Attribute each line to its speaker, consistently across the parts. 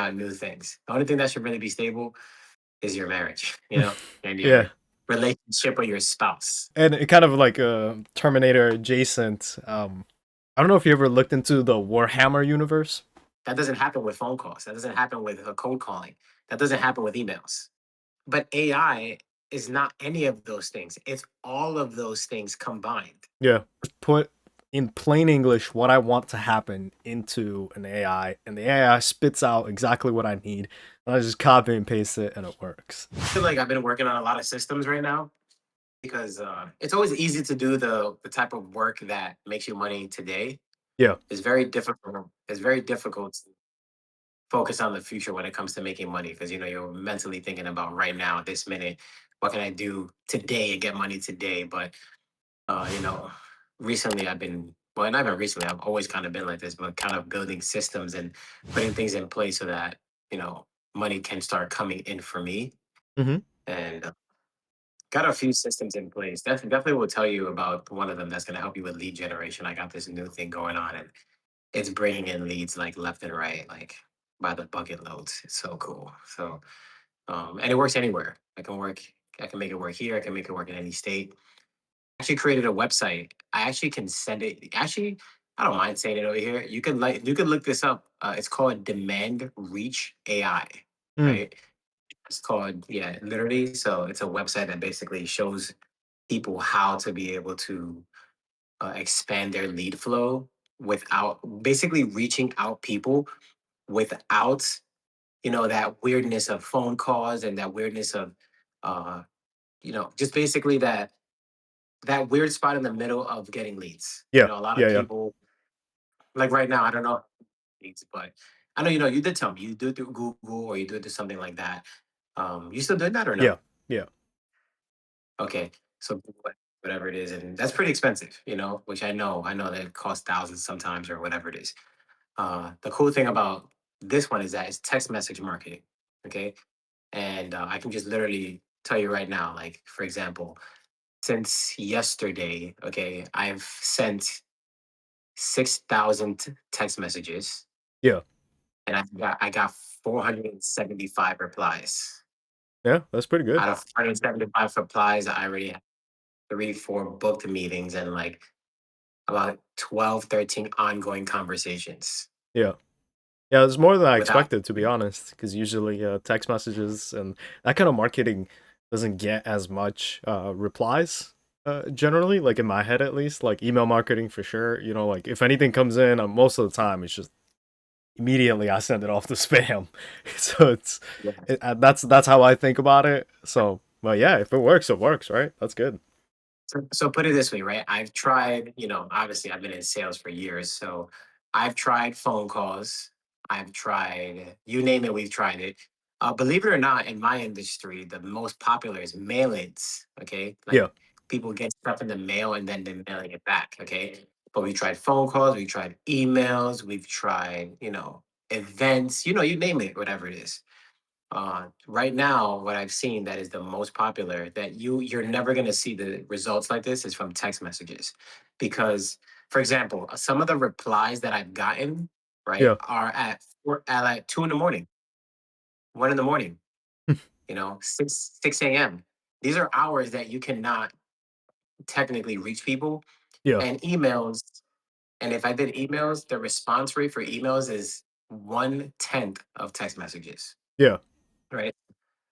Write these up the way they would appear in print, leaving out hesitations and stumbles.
Speaker 1: out new things. The only thing that should really be stable is your marriage, and your
Speaker 2: Yeah.
Speaker 1: relationship with your spouse.
Speaker 2: And it kind of like a Terminator adjacent. I don't know if you ever looked into the Warhammer universe.
Speaker 1: That doesn't happen with phone calls. That doesn't happen with cold calling. That doesn't happen with emails. But AI is not any of those things. It's all of those things combined.
Speaker 2: Yeah. Put in plain English what I want to happen into an AI, and the AI spits out exactly what I need. And I just copy and paste it, and it works.
Speaker 1: I feel like I've been working on a lot of systems right now because it's always easy to do the type of work that makes you money today.
Speaker 2: Yeah.
Speaker 1: It's very difficult. It's very difficult to focus on the future when it comes to making money because you're mentally thinking about right now, this minute, what can I do today and get money today. But uh, you know, recently I've been well, not even recently. I've always kind of been like this, but kind of building systems and putting things in place so that you know money can start coming in for me.
Speaker 2: Hmm.
Speaker 1: And got a few systems in place. Definitely will tell you about one of them that's going to help you with lead generation. I got this new thing going on, and it's bringing in leads like left and right, like by the bucket loads. It's so cool. So, and it works anywhere. I can work. I can make it work here. I can make it work in any state. Actually created a website. I actually can send it. Actually, I don't mind saying it over here. You can look this up. It's called Demand Reach AI,
Speaker 2: Mm.
Speaker 1: right? It's called, yeah, literally. So it's a website that basically shows people how to be able to expand their lead flow without basically reaching out people without that weirdness of phone calls and that weirdness of uh just basically that weird spot in the middle of getting leads.
Speaker 2: Yeah.
Speaker 1: A lot of
Speaker 2: Yeah. Yeah.
Speaker 1: people, like right now, I don't know leads, but I know you did tell me you do it through Google or you do it through something like that. You still doing that or
Speaker 2: Yeah.
Speaker 1: no?
Speaker 2: Yeah.
Speaker 1: Okay, so whatever it is, and that's pretty expensive, which I know that it costs thousands sometimes or whatever it is. The cool thing about this one is that it's text message marketing. Okay, and I can just literally tell you right now, like for example, since yesterday, okay, I've sent 6,000 text messages,
Speaker 2: Yeah.
Speaker 1: and I got 475 replies.
Speaker 2: Yeah. That's pretty good.
Speaker 1: Out of 475 replies, I already have 3, 4 booked meetings and like about 12, 13 ongoing conversations
Speaker 2: Yeah. Yeah, it's more than I
Speaker 1: without.
Speaker 2: expected, to be honest, because usually text messages and that kind of marketing doesn't get as much replies generally, like in my head at least. Like email marketing for sure. Like if anything comes in, most of the time it's just immediately I send it off to spam. So that's how I think about it. So, well, yeah, if it works, right? That's good.
Speaker 1: So put it this way, right? I've tried, obviously I've been in sales for years. So I've tried phone calls. I've tried, you name it, we've tried it. Believe it or not, in my industry, the most popular is mail-ins. Okay. Like
Speaker 2: Yeah,
Speaker 1: people get stuff in the mail and then they're mailing it back. Okay. But we tried phone calls, we tried emails, we've tried, events, you name it, whatever it is. Right now, what I've seen that is the most popular that you're never going to see the results like this is from text messages, because, for example, some of the replies that I've gotten right
Speaker 2: yeah,
Speaker 1: are at like 2 in the morning, 1 in the morning, 6 a.m. These are hours that you cannot technically reach people,
Speaker 2: yeah,
Speaker 1: and emails. And if I did emails, the response rate for emails is 1/10 of text messages,
Speaker 2: yeah,
Speaker 1: right?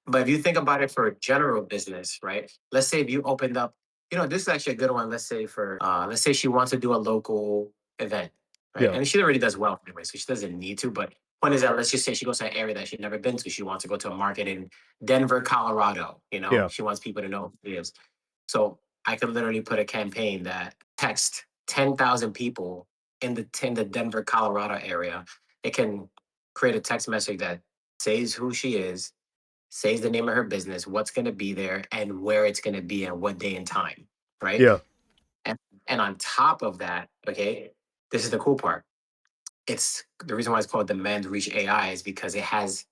Speaker 1: But if you think about it for general business, right? Let's say if you opened up, this is actually a good one. Let's say she wants to do a local event, right?
Speaker 2: yeah,
Speaker 1: And she already does well anyway, so she doesn't need to. But point is that let's just say she goes to an area that she's never been to. She wants to go to a market in Denver, Colorado.
Speaker 2: yeah,
Speaker 1: She wants people to know who it is. So I could literally put a campaign that text 10,000 people in the Denver, Colorado area. It can create a text message that says who she is, says the name of her business, what's going to be there, and where it's going to be, and what day and time, right?
Speaker 2: yeah,
Speaker 1: And and on top of that, okay, this is the cool part. It's the reason why it's called Demand Reach AI is because it has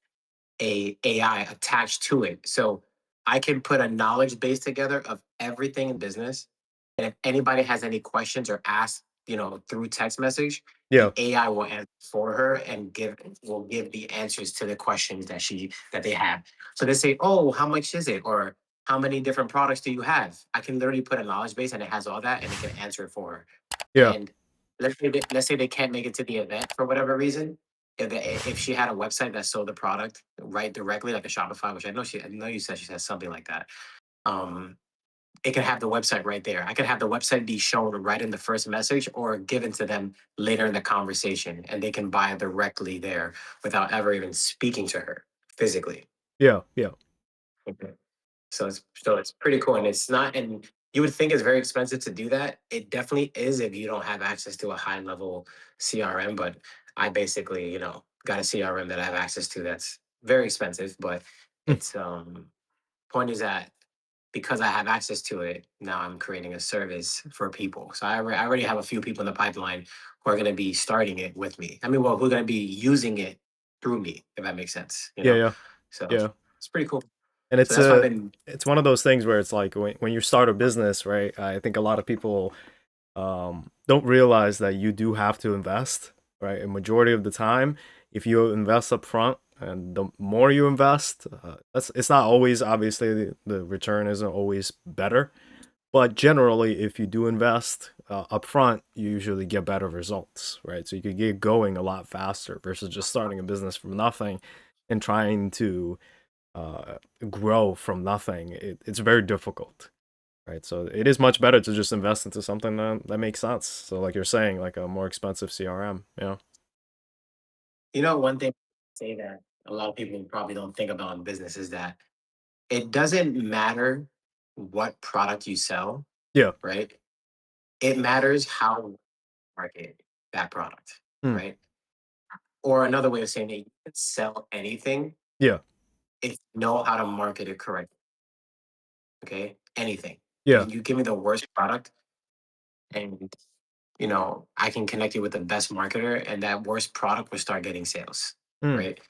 Speaker 1: a AI attached to it. So I can put a knowledge base together of everything in business. And if anybody has any questions or ask, through text message,
Speaker 2: Yeah.
Speaker 1: the AI will answer for her and give the answers to the questions that they have. So they say, "Oh, how much is it?" or "How many different products do you have?" I can literally put a knowledge base and it has all that and it can answer it for her.
Speaker 2: Yeah.
Speaker 1: And let's say they can't make it to the event for whatever reason. If she had a website that sold the product right directly, like a Shopify, which I know you said she has something like that. Um, it can have the website right there. I can have the website be shown right in the first message or given to them later in the conversation, and they can buy directly there without ever even speaking to her physically.
Speaker 2: Yeah. Yeah.
Speaker 1: Okay. So it's pretty cool, and it's not. And you would think it's very expensive to do that. It definitely is if you don't have access to a high level CRM. But I basically, got a CRM that I have access to that's very expensive, but
Speaker 2: Mm.
Speaker 1: it's point is that because I have access to it, now I'm creating a service for people. So I already have a few people in the pipeline who are going to be starting it with me. I mean, well, who are going to be using it through me, if that makes sense,
Speaker 2: Yeah. Yeah.
Speaker 1: So
Speaker 2: Yeah.
Speaker 1: it's pretty cool.
Speaker 2: And
Speaker 1: So that's why I've been,
Speaker 2: it's one of those things where it's like when you start a business, right? I think a lot of people don't realize that you do have to invest, right? A majority of the time, if you invest up front, and the more you invest, it's not always obviously the return isn't always better, but generally, if you do invest up front, you usually get better results, right? So you could get going a lot faster versus just starting a business from nothing and trying to uh, grow from nothing. It's very difficult, right? So it is much better to just invest into something that makes sense. So like you're saying, like a more expensive CRM. Yeah.
Speaker 1: one thing I say that a lot of people probably don't think about in business is that it doesn't matter what product you sell,
Speaker 2: Yeah.
Speaker 1: right? It matters how you market that product,
Speaker 2: Mm.
Speaker 1: right? Or another way of saying it, you can sell anything
Speaker 2: Yeah.
Speaker 1: if you know how to market it correctly. Okay, anything.
Speaker 2: Yeah.
Speaker 1: You give me the worst product, and I can connect you with the best marketer, and that worst product will start getting sales,
Speaker 2: Mm.
Speaker 1: right?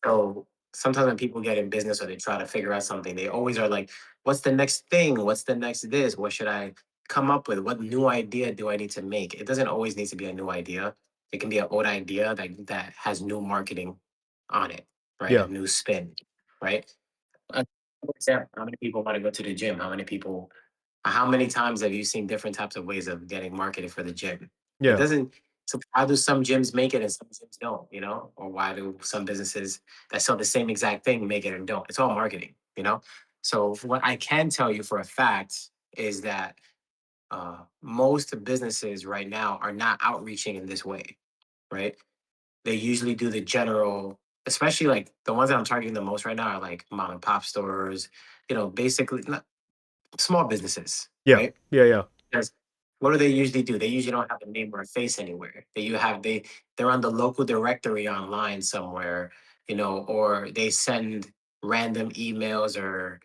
Speaker 1: So sometimes when people get in business or they try to figure out something, they always are like, "What's the next thing? What's the next this? What should I come up with? What new idea do I need to make?" It doesn't always need to be a new idea. It can be an old idea that has new marketing on it, right? A
Speaker 2: Yeah.
Speaker 1: new spin, right? For example, how many people want to go to the gym? How many times have you seen different types of ways of getting marketed for the gym? It
Speaker 2: Yeah.
Speaker 1: doesn't. So how do some gyms make it and some gyms don't? Or why do some businesses that sell the same exact thing make it and don't? It's all marketing. So what I can tell you for a fact is that most businesses right now are not outreaching in this way, right? They usually do the general, especially like the ones that I'm targeting the most right now are like mom and pop stores, basically not, small businesses,
Speaker 2: Yeah.
Speaker 1: right?
Speaker 2: Yeah. Yeah.
Speaker 1: Because what do they usually do? They usually don't have a name or a face anywhere. They're on the local directory online somewhere, or they send random emails or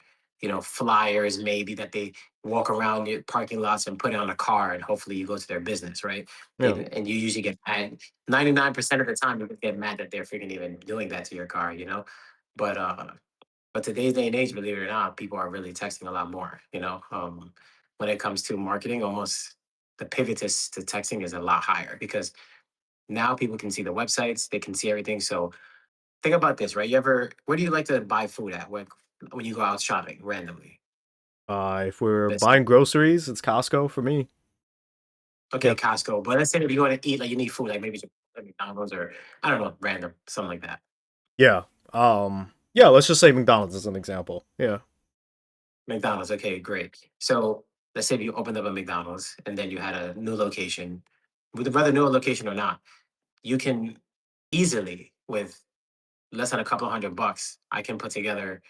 Speaker 1: flyers maybe that they walk around your parking lots and put it on a car and hopefully you go to their business, right?
Speaker 2: Yeah.
Speaker 1: And you usually get mad. 99% of the time you get mad that they're freaking even doing that to your car. But today's day and age, believe it or not, people are really texting a lot more. When it comes to marketing, almost the pivot to texting is a lot higher because now people can see the websites, they can see everything. So think about this, right? Where do you like to buy food at when you go out shopping randomly?
Speaker 2: If we're
Speaker 1: Let's say,
Speaker 2: buying groceries, it's Costco for me.
Speaker 1: okay,
Speaker 2: Yeah.
Speaker 1: Costco. But let's say if you want to eat, like you need food, like maybe Chipotle, McDonald's or I don't know, random, something like that.
Speaker 2: Yeah. Yeah. Let's just say McDonald's as an example. Yeah.
Speaker 1: McDonald's, okay, great. So let's say if you opened up a McDonald's and then you had a new location, whether new location or not, you can easily with less than a couple of $100, I can put together.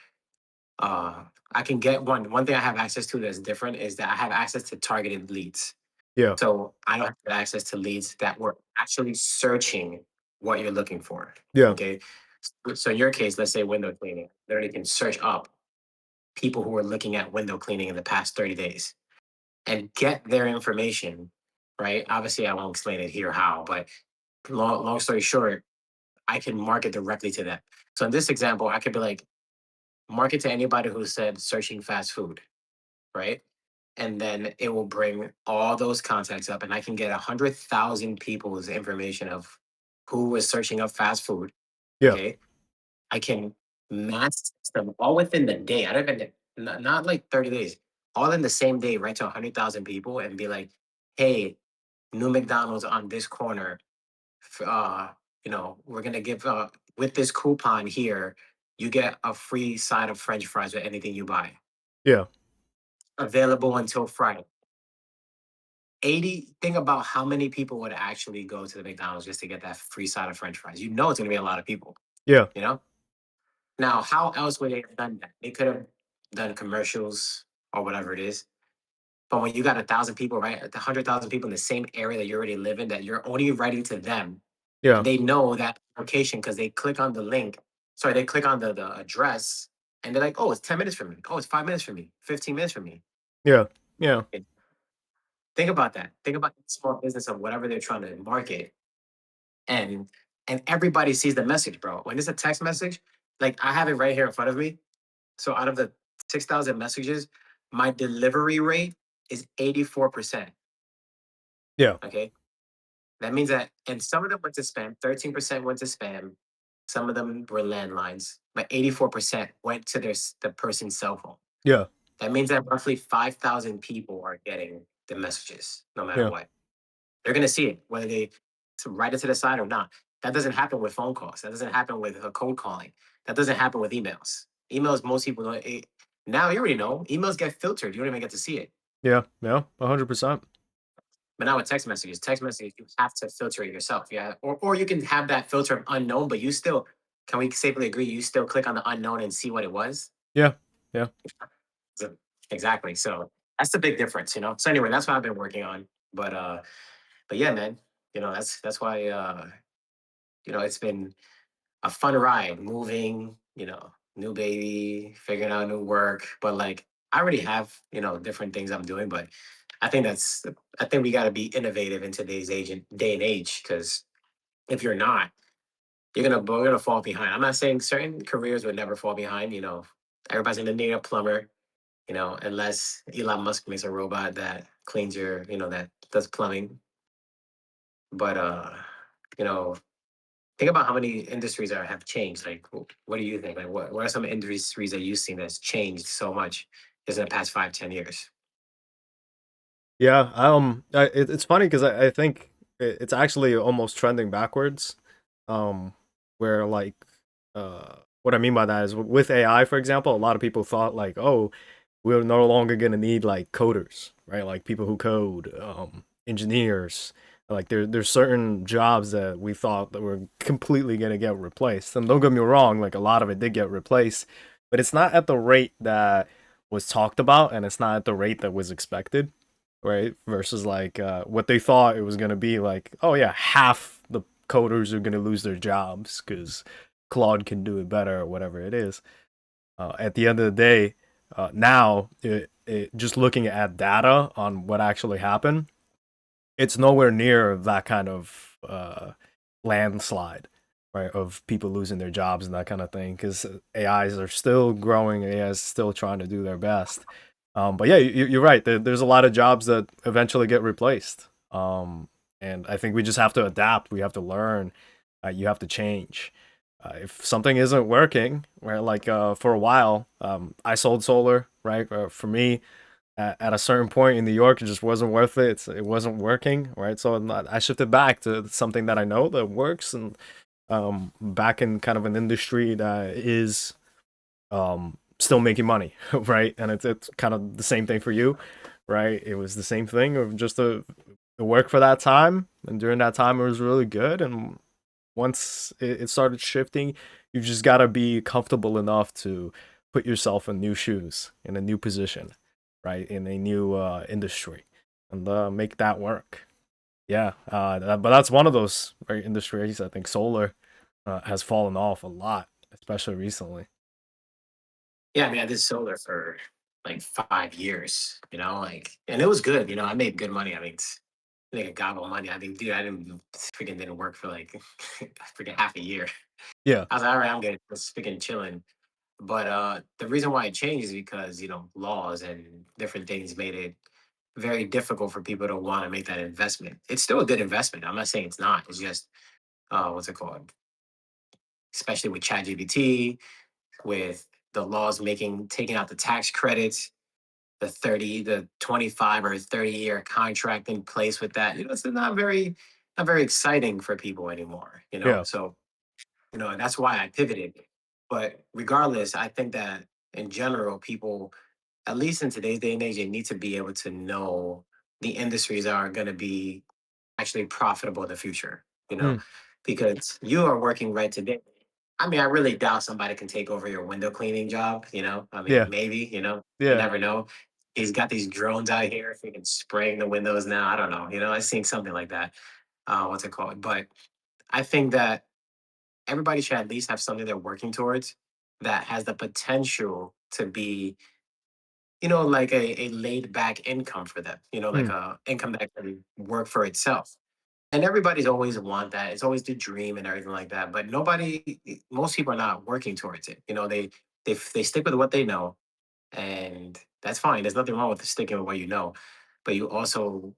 Speaker 1: I can get one thing I have access to that's different is that I have access to targeted leads.
Speaker 2: Yeah.
Speaker 1: So I don't have access to leads that were actually searching what you're looking for.
Speaker 2: Yeah.
Speaker 1: Okay. So in your case, let's say window cleaning, literally can search up people who are looking at window cleaning in the past 30 days and get their information, right? Obviously, I won't explain it here how, but long story short, I can market directly to them. So in this example, I could be like, market to anybody who said searching fast food, right? and then it will bring all those contacts up, and I can get 100,000 people's information of who was searching up fast food.
Speaker 2: Yeah.
Speaker 1: Okay, I can mass them all within the day. I don't even not like 30 days, all in the same day, right to 100,000 people, and be like, hey, new McDonald's on this corner. We're gonna give with this coupon here, you get a free side of French fries with anything you buy.
Speaker 2: Yeah.
Speaker 1: Available until Friday. 80, think about how many people would actually go to the McDonald's just to get that free side of French fries. You know it's gonna be a lot of people,
Speaker 2: Yeah.
Speaker 1: you know? Now, how else would they have done that? They could have done commercials or whatever it is. But when you got 1,000 people, right? 100,000 people in the same area that you already live in, that you're only writing to them, and
Speaker 2: Yeah.
Speaker 1: they know that location because they click on the link. Sorry, they click on the address, and they're like, "Oh, it's 10 minutes from me. Oh, it's 5 minutes from me. 15 minutes from me."
Speaker 2: Yeah. Yeah.
Speaker 1: And think about that. Think about the small business of whatever they're trying to market, and everybody sees the message, bro. When it's a text message, like I have it right here in front of me. So out of the 6,000 messages, my delivery rate is 84%.
Speaker 2: Yeah.
Speaker 1: Okay. That means that, and some of them went to spam, 13% went to spam. Some of them were landlines, but 84% went to the person's cell phone.
Speaker 2: Yeah.
Speaker 1: That means that roughly 5,000 people are getting the messages no matter
Speaker 2: Yeah.
Speaker 1: what. They're going to see it, whether they write it to the side or not. That doesn't happen with phone calls. That doesn't happen with cold calling. That doesn't happen with emails. Emails, most people don't. Now you already know emails get filtered. You don't even get to see it.
Speaker 2: Yeah. Yeah. 100%.
Speaker 1: But now with text messages, you have to filter it yourself. Yeah. Or you can have that filter of unknown, but you still, can we safely agree, you still click on the unknown and see what it was?
Speaker 2: Yeah. Yeah.
Speaker 1: So, exactly. So that's the big difference. So anyway, that's what I've been working on. But yeah, man, that's why it's been a fun ride moving, new baby, figuring out new work. But like I already have, different things I'm doing, but I think that's I think we gotta be innovative in today's day and age, because if you're not, we're gonna fall behind. I'm not saying certain careers would never fall behind. Everybody's gonna need a plumber, unless Elon Musk makes a robot that cleans that does plumbing. But you know, think about how many industries have changed. Like, what do you think? Like, what are some industries that you've seen that's changed so much just in the past 5, 10 years?
Speaker 2: Yeah. It's funny because I think it's actually almost trending backwards. Um, where like, what I mean by that is with AI, for example, a lot of people thought like, oh, we're no longer gonna need like coders, right? Like people who code, engineers. Like there's certain jobs that we thought that were completely gonna get replaced. And don't get me wrong, like a lot of it did get replaced, but it's not at the rate that was talked about, and it's not at the rate that was expected, right? Versus like what they thought it was gonna be like, oh yeah, half the coders are gonna lose their jobs because Claude can do it better or whatever it is. At the end of the day, now just looking at data on what actually happened, it's nowhere near that kind of landslide, right? Of people losing their jobs and that kind of thing, because AIs are still growing, AI is still trying to do their best. But yeah, you're right. There's a lot of jobs that eventually get replaced, and I think we just have to adapt. We have to learn. You have to change. If something isn't working, right? Like for a while, I sold solar, right? For me, at a certain point in New York, it just wasn't worth it. It wasn't working, right? So I shifted back to something that I know that works, and back in kind of an industry that is still making money, right? And it's kind of the same thing for you, right? It was the same thing of just the work for that time, and during that time it was really good. And once it started shifting, you just gotta be comfortable enough to put yourself in new shoes, in a new position, right? In a new industry, and make that work. Yeah, but that's one of those right industries. I think solar has fallen off a lot, especially recently.
Speaker 1: Yeah, I mean, I did solar for like 5 years, like, and it was good. I made good money. I mean, like a gobble of money. I mean, dude, I didn't work for like freaking half a year.
Speaker 2: Yeah,
Speaker 1: I was like, all right, I'm good, just freaking chilling. But the reason why it changed is because laws and different things made it very difficult for people to want to make that investment. It's still a good investment. I'm not saying it's not. It's just what's it called? Especially with ChatGPT, with the laws making taking out the tax credits, the 25 or 30-year contract in place with that. It's not very exciting for people anymore.
Speaker 2: Yeah.
Speaker 1: So that's why I pivoted. But regardless, I think that in general, people, at least in today's day and age, they need to be able to know the industries that are going to be actually profitable in the future,
Speaker 2: Mm.
Speaker 1: because you are working right today. I mean, I really doubt somebody can take over your window cleaning job, I mean,
Speaker 2: Yeah.
Speaker 1: maybe, you
Speaker 2: Yeah.
Speaker 1: never know. He's got these drones out here freaking spraying the windows now. I don't know. I've seen something like that. What's it called? But I think that everybody should at least have something they're working towards that has the potential to be, like a laid back income for them, like
Speaker 2: Mm.
Speaker 1: a income that can work for itself. And everybody's always want that. It's always the dream and everything like that. But most people are not working towards it. They stick with what they know, and that's fine. There's nothing wrong with sticking with what you know, but you also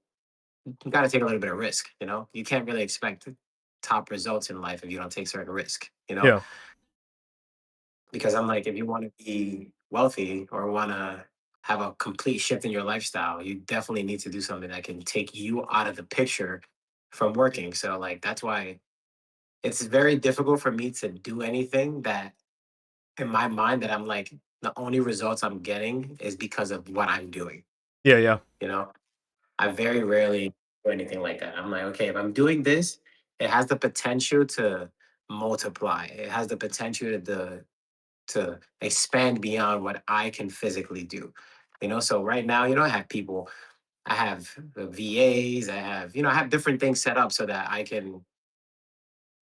Speaker 1: got to take a little bit of risk. You can't really expect top results in life if you don't take certain risk.
Speaker 2: Yeah.
Speaker 1: Because I'm like, if you want to be wealthy or want to have a complete shift in your lifestyle, you definitely need to do something that can take you out of the picture from working. So like that's why it's very difficult for me to do anything that in my mind that I'm like the only results I'm getting is because of what I'm doing.
Speaker 2: Yeah. Yeah.
Speaker 1: You know, I very rarely do anything like that. I'm like, okay, if I'm doing this, it has the potential to multiply. It has the potential to expand beyond what I can physically do. So right now, I have people, I have VAs, I have different things set up so that I can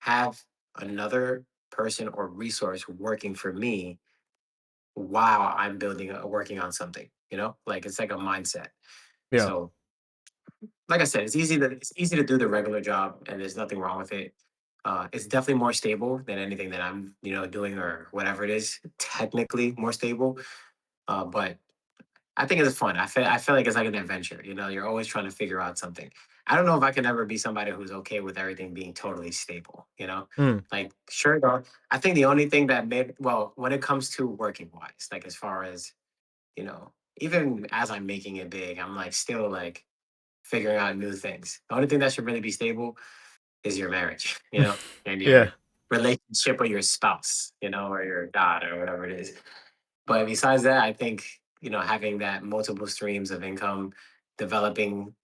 Speaker 1: have another person or resource working for me while I'm working on something, like it's like a mindset.
Speaker 2: Yeah.
Speaker 1: So, like I said, it's easy to do the regular job, and there's nothing wrong with it. It's definitely more stable than anything that I'm, doing or whatever it is. Technically more stable, but I think it's fun. I feel like it's like an adventure. You're always trying to figure out something. I don't know if I can ever be somebody who's okay with everything being totally stable.
Speaker 2: Mm.
Speaker 1: Like sure, though. I think the only thing that made well when it comes to working wise, like as far as you know, even as I'm making it big, I'm like still like figuring out new things. The only thing that should really be stable is your marriage, and your
Speaker 2: Yeah.
Speaker 1: relationship with your spouse, or your daughter or whatever it is. But besides that, I think, having that multiple streams of income, developing,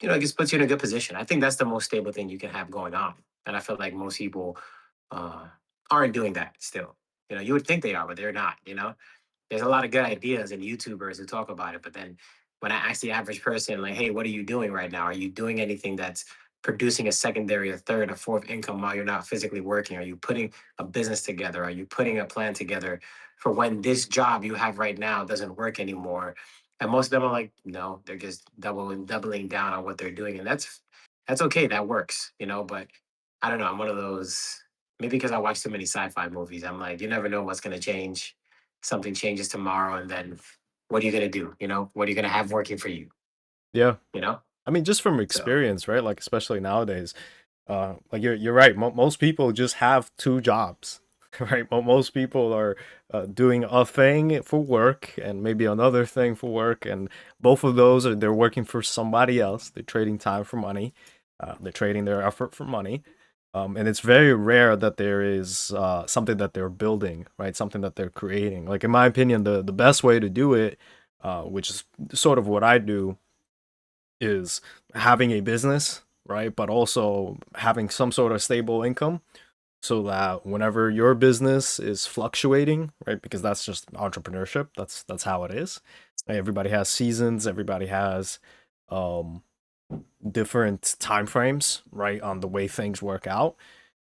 Speaker 1: it just puts you in a good position. I think that's the most stable thing you can have going on. And I feel like most people uh, aren't doing that still. You would think they are, but they're not. There's a lot of good ideas and YouTubers who talk about it, but then when I ask the average person, like, hey, what are you doing right now? Are you doing anything that's producing a secondary, a third, a fourth income while you're not physically working? Are you putting a business together? Are you putting a plan together for when this job you have right now doesn't work anymore? And most of them are like, no, they're just doubling down on what they're doing. And that's okay. That works, but I don't know. I'm one of those, maybe because I watch too many sci-fi movies. I'm like, you never know what's going to change. Something changes tomorrow, and then what are you gonna do? What are you gonna have working for you?
Speaker 2: Yeah.
Speaker 1: You know?
Speaker 2: I mean, just from
Speaker 1: So
Speaker 2: experience, right? Like, especially nowadays, like you're right. Most people just have two jobs, right? Most people are doing a thing for work and maybe another thing for work, and both of those are they're working for somebody else. They're trading time for money. They're trading their effort for money. And it's very rare that there is something that they're building, right? Something that they're creating. Like in my opinion, the best way to do it, which is sort of what I do, is having a business, right? But also having some sort of stable income so that whenever your business is fluctuating, right? Because that's just entrepreneurship. That's how it is. Right? Everybody has seasons, everybody has um different time frames, right, on the way things work out.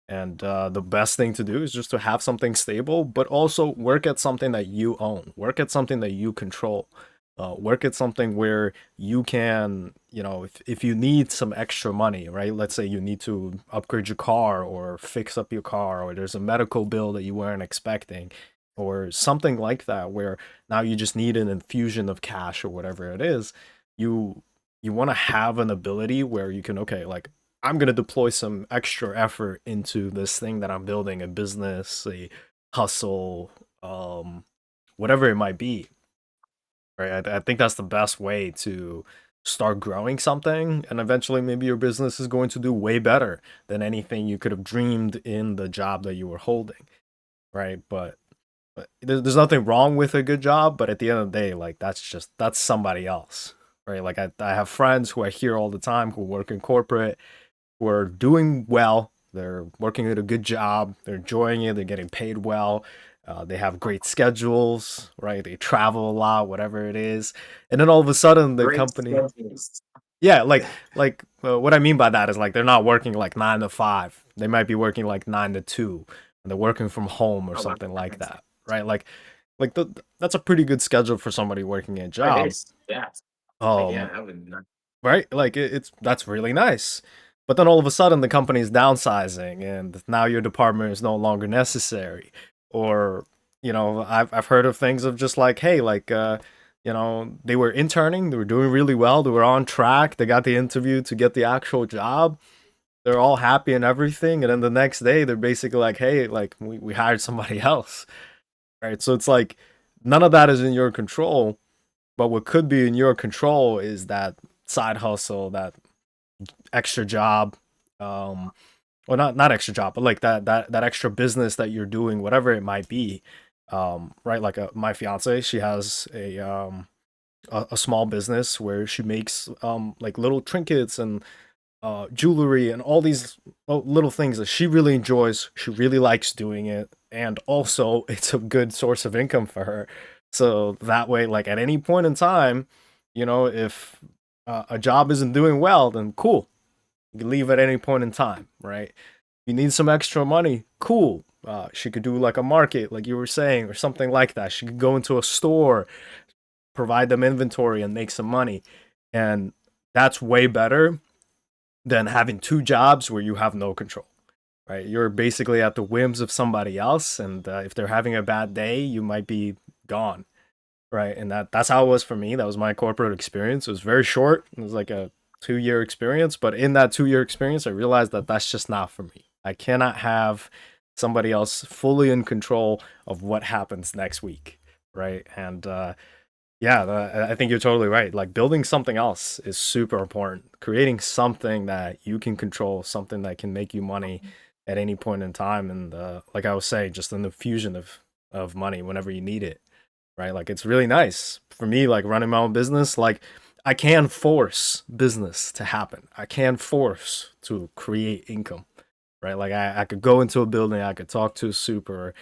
Speaker 2: And the best thing to do is just to have something stable, but also work at something that you own, work at something that you control, work at something where you can, if you need some extra money, right? Let's say you need to upgrade your car or fix up your car, or there's a medical bill that you weren't expecting. or something like that, where now you just need an infusion of cash or whatever it is. You you want to have an ability where you can, okay, like I'm going to deploy some extra effort into this thing that I'm building, a business, a hustle, um whatever it might be, right? I think that's the best way to start growing something, and eventually maybe your business is going to do way better than anything you could have dreamed in the job that you were holding, right? But there's nothing wrong with a good job, but at the end of the day, like that's somebody else, right? Like I have friends who I hear all the time who work in corporate, who are doing well. They're working at a good job. They're enjoying it. They're getting paid well. They have great schedules, right? They travel a lot, whatever it is. And then all of a sudden, the
Speaker 1: Great
Speaker 2: company,
Speaker 1: schedules.
Speaker 2: yeah, what I mean by that is like they're not working like 9 to 5. They might be working like 9 to 2, and they're working from home or
Speaker 1: Oh, wow.
Speaker 2: something like that, right? That's a pretty good schedule for somebody working a
Speaker 1: It
Speaker 2: job.
Speaker 1: is. Yeah. Like, yeah,
Speaker 2: Um,
Speaker 1: I would not.
Speaker 2: right? Like it's that's really nice. But then all of a sudden the company's downsizing and now your department is no longer necessary. Or, I've heard of things of just like, hey, like they were interning, they were doing really well, they were on track, they got the interview to get the actual job. They're all happy and everything, and then the next day they're basically like, hey, like we hired somebody else. Right? So it's like none of that is in your control, but what could be in your control is that side hustle, that extra job, um, or not extra job, but like that extra business that you're doing, whatever it might be. Right, like my fiance, she has a small business where she makes like little trinkets and jewelry and all these little things that she really enjoys. She really likes doing it, and also it's a good source of income for her. So that way, like at any point in time, if a job isn't doing well, then cool, you can leave at any point in time, right? You need some extra money, cool. She could do like a market, like you were saying, or something like that. She could go into a store, provide them inventory, and make some money, and that's way better than having two jobs where you have no control, right? You're basically at the whims of somebody else, and if they're having a bad day, you might be gone, right? And that's how it was for me. That was my corporate experience. It was very short. It was like a 2 year experience, but in that 2 year experience, I realized that that's just not for me. I cannot have somebody else fully in control of what happens next week, right? And yeah, I think you're totally right. Like building something else is super important. Creating something that you can control, something that can make you money at any point in time, and like I was saying, just an infusion of money whenever you need it, right? Like it's really nice for me. Like running my own business, like I can force business to happen. I can force to create income, right? Like I could go into a building, I could talk to a super,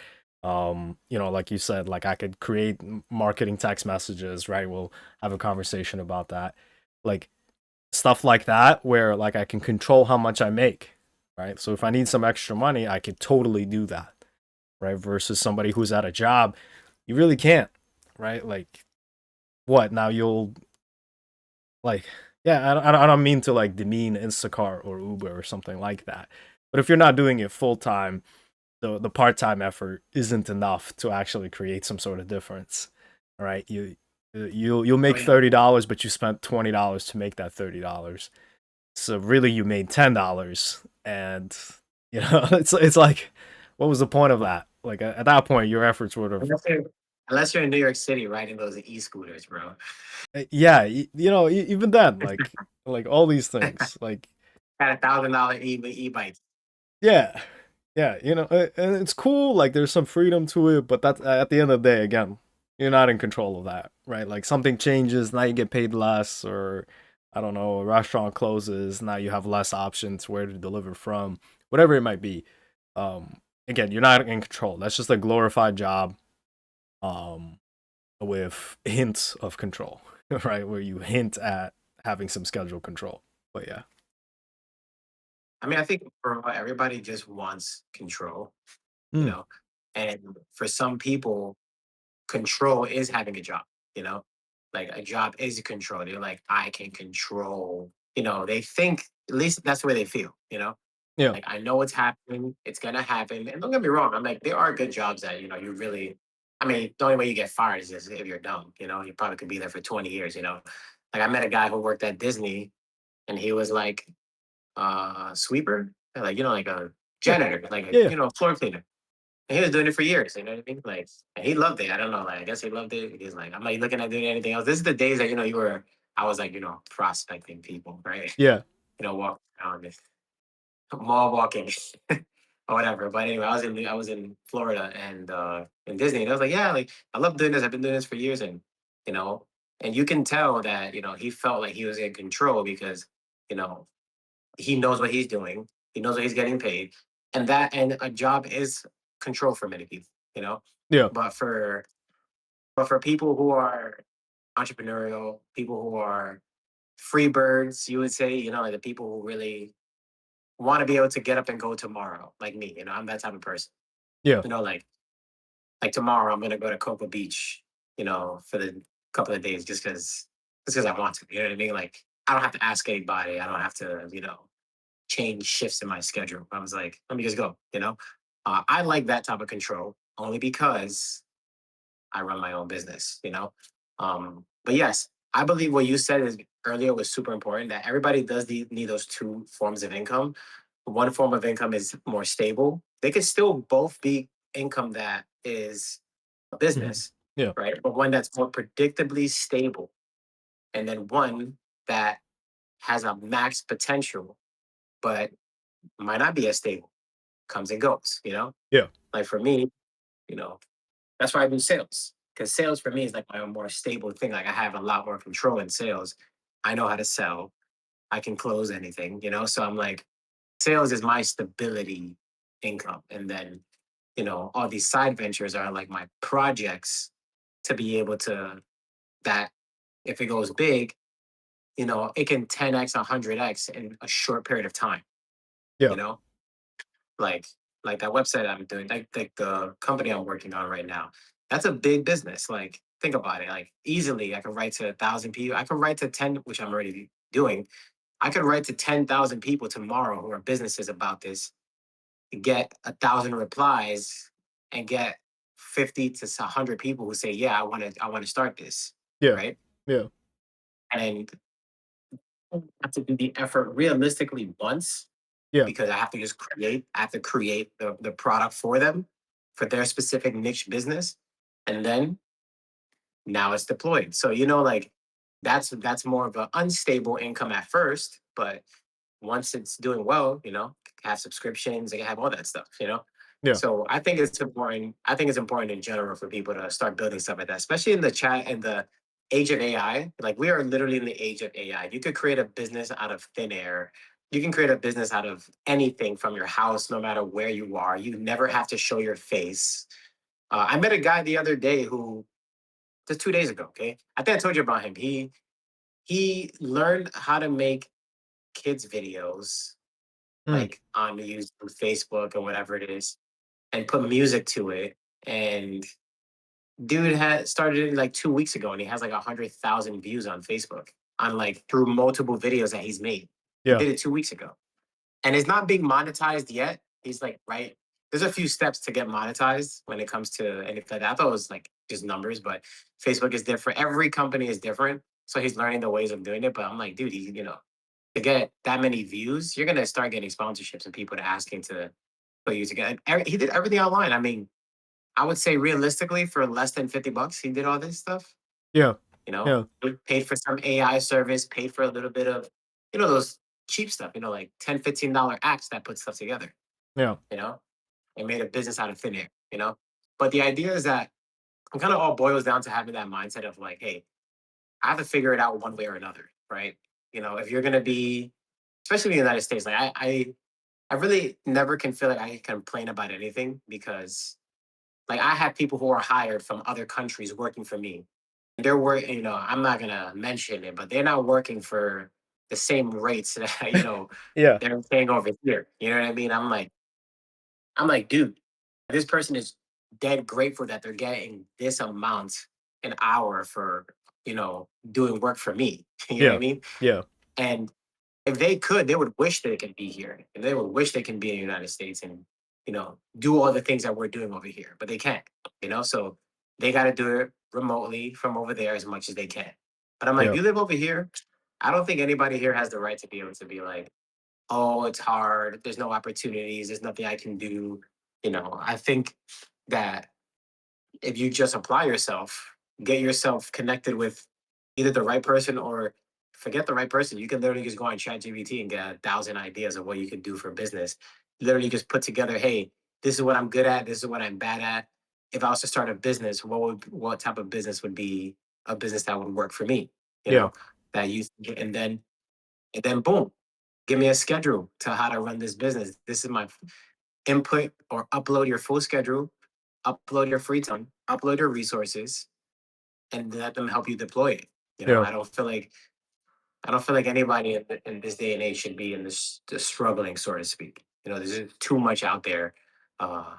Speaker 2: like you said, like I could create marketing text messages, right? We'll have a conversation about that. Like stuff like that where like I can control how much I make, right? So if I need some extra money, I could totally do that, right? Versus somebody who's at a job, you really can't, right? Like what? Now you'll like yeah, I don't mean to like demean Instacart or Uber or something like that. But if you're not doing it full time, the part-time effort isn't enough to actually create some sort of difference. All right, you'll
Speaker 1: Oh,
Speaker 2: make
Speaker 1: yeah.
Speaker 2: $30, but you spent $20 to make that $30. So really, you made $10, and it's like, what was the point of that? Like at that point, your efforts would have,
Speaker 1: Unless you're, unless you're in New York City riding those e-scooters, bro.
Speaker 2: yeah, even then, like all these things, like
Speaker 1: Got $1,000 e-bikes.
Speaker 2: yeah, yeah, and it's cool. Like there's some freedom to it, but that's at the end of the day, again, you're not in control of that, right? Like something changes, now you get paid less, or I don't know, a restaurant closes, now you have less options where to deliver from, whatever it might be. Again, you're not in control. That's just a glorified job, um, with hints of control, right? Where you hint at having some schedule control. But yeah.
Speaker 1: I mean, I think for everybody just wants control, you
Speaker 2: Mm,
Speaker 1: know, and for some people, control is having a job, you know, like a job is control. They're like, I can control, they think, at least that's the way they feel,
Speaker 2: yeah.
Speaker 1: like I know what's happening, it's gonna happen. And don't get me wrong, I'm like, there are good jobs that, you really I mean, the only way you get fired is just if you're dumb. You probably could be there for 20 years. Like I met a guy who worked at Disney, and he was like sweeper, like like a
Speaker 2: Yeah.
Speaker 1: janitor, like a
Speaker 2: Yeah, yeah.
Speaker 1: floor cleaner. And he was doing it for years. You know what I mean? Like, and he loved it. I don't know. Like, I guess he loved it. He's like, I'm not looking at doing anything else. This is the days that you were. I was like, prospecting people, right?
Speaker 2: Yeah.
Speaker 1: Walking around this mall walking or whatever. But anyway, I was in Florida and in Disney, and I was like, yeah, like I love doing this. I've been doing this for years, and you know, and you can tell that he felt like he was in control because you know he knows what he's doing. He knows what he's getting paid, and a job is control for many people. You know,
Speaker 2: Yeah.
Speaker 1: but for people who are entrepreneurial, people who are free birds, you would say, like the people who really want to be able to get up and go tomorrow, like me. I'm that type of person.
Speaker 2: Yeah.
Speaker 1: Like tomorrow, I'm gonna go to Cocoa Beach, for the couple of days just because I want to. You know what I mean? Like I don't have to ask anybody. I don't have to, change shifts in my schedule. I was like, let me just go. I like that type of control only because I run my own business. But yes, I believe what you said is earlier was super important that everybody does need those two forms of income. One form of income is more stable. They could still both be income that is a
Speaker 2: Mhm.
Speaker 1: business,
Speaker 2: Yeah.
Speaker 1: right? But one that's more predictably stable. And then one that has a max potential, but might not be as stable, comes and goes.
Speaker 2: Yeah.
Speaker 1: Like for me, you know, that's why I do sales. Because sales for me is like my more stable thing. Like I have a lot more control in sales. I know how to sell. I can close anything. So I'm like, sales is my stability income. And then, all these side ventures are like my projects to be able to that if it goes big, it can 10x, 100x in a short period of time,
Speaker 2: Yeah.
Speaker 1: you know? like like that website I'm doing, like the company I'm working on right now. That's a big business. Like think about it. Like easily, I could write to 1,000 people. I could write to 10, which I'm already doing. I could write to 10,000 people tomorrow who are businesses about this, get 1,000 replies, and get 50 to 100 people who say, "Yeah, I want to start this."
Speaker 2: Yeah.
Speaker 1: Right,
Speaker 2: Yeah.
Speaker 1: and I have to do the effort realistically once
Speaker 2: Yeah.
Speaker 1: because I have to create the product for them for their specific niche business. And then now it's deployed. So, like that's more of an unstable income at first, but once it's doing well, have subscriptions, they have all that stuff.
Speaker 2: Yeah.
Speaker 1: So I think it's important. I think it's important in general for people to start building stuff like that, especially in the chat in the age of AI. Like we are literally in the age of AI. You could create a business out of thin air. You can create a business out of anything from your house, no matter where you are. You never have to show your face. I met a guy the other day who just 2 days ago. Okay, I think I told you about him. He learned how to make kids videos
Speaker 2: Mm.
Speaker 1: like on YouTube, Facebook, or whatever it is, and put music to it. And dude had started it like 2 weeks ago, and he has like 100,000 views on Facebook on like through multiple videos that he's made. He
Speaker 2: Yeah.
Speaker 1: did it 2 weeks ago, and it's not being monetized yet. He's like, right. There's a few steps to get monetized when it comes to anything like that. I thought it was like just numbers, but Facebook is different. Every company is different. So he's learning the ways of doing it. But I'm like, dude, to get that many views, you're gonna start getting sponsorships and people to asking to for you to get. He did everything online. I mean, I would say realistically, for less than $50, he did all this stuff.
Speaker 2: Yeah. Yeah.
Speaker 1: He paid for some AI service, paid for a little bit of, those cheap stuff. Like $10, $15 apps that put stuff together.
Speaker 2: Yeah.
Speaker 1: You know, and made a business out of thin air. But the idea is that it kind of all boils down to having that mindset of like, hey, I have to figure it out one way or another, right? If you're gonna be, especially in the United States, like I really never can feel like I can complain about anything because like I have people who are hired from other countries working for me. They're working, I'm not gonna mention it, but they're not working for the same rates that
Speaker 2: Yeah.
Speaker 1: they're paying over here. You know what I mean? I'm like, dude, this person is dead grateful that they're getting this amount an hour for, doing work for me. You know what I
Speaker 2: Yeah.
Speaker 1: mean?
Speaker 2: Yeah.
Speaker 1: And if they could, they would wish they could be here. And they would wish they can be in the United States and, do all the things that we're doing over here, but they can't. So they got to do it remotely from over there as much as they can. But I'm like,
Speaker 2: Yeah.
Speaker 1: you live over here. I don't think anybody here has the right to be able to be like, oh, it's hard. There's no opportunities. There's nothing I can do. I think that if you just apply yourself, get yourself connected with either the right person or forget the right person. You can literally just go on ChatGPT and get 1,000 ideas of what you could do for business. Literally just put together, hey, this is what I'm good at. This is what I'm bad at. If I was to start a business, what type of business would be a business that would work for me? You
Speaker 2: Yeah.
Speaker 1: know, that you and then boom, give me a schedule to how to run this business. This is my input or upload your full schedule, upload your free time, upload your resources, and let them help you deploy it.
Speaker 2: Yeah.
Speaker 1: I don't feel like anybody in this day and age should be in the struggling, so to speak. There's just too much out there, uh,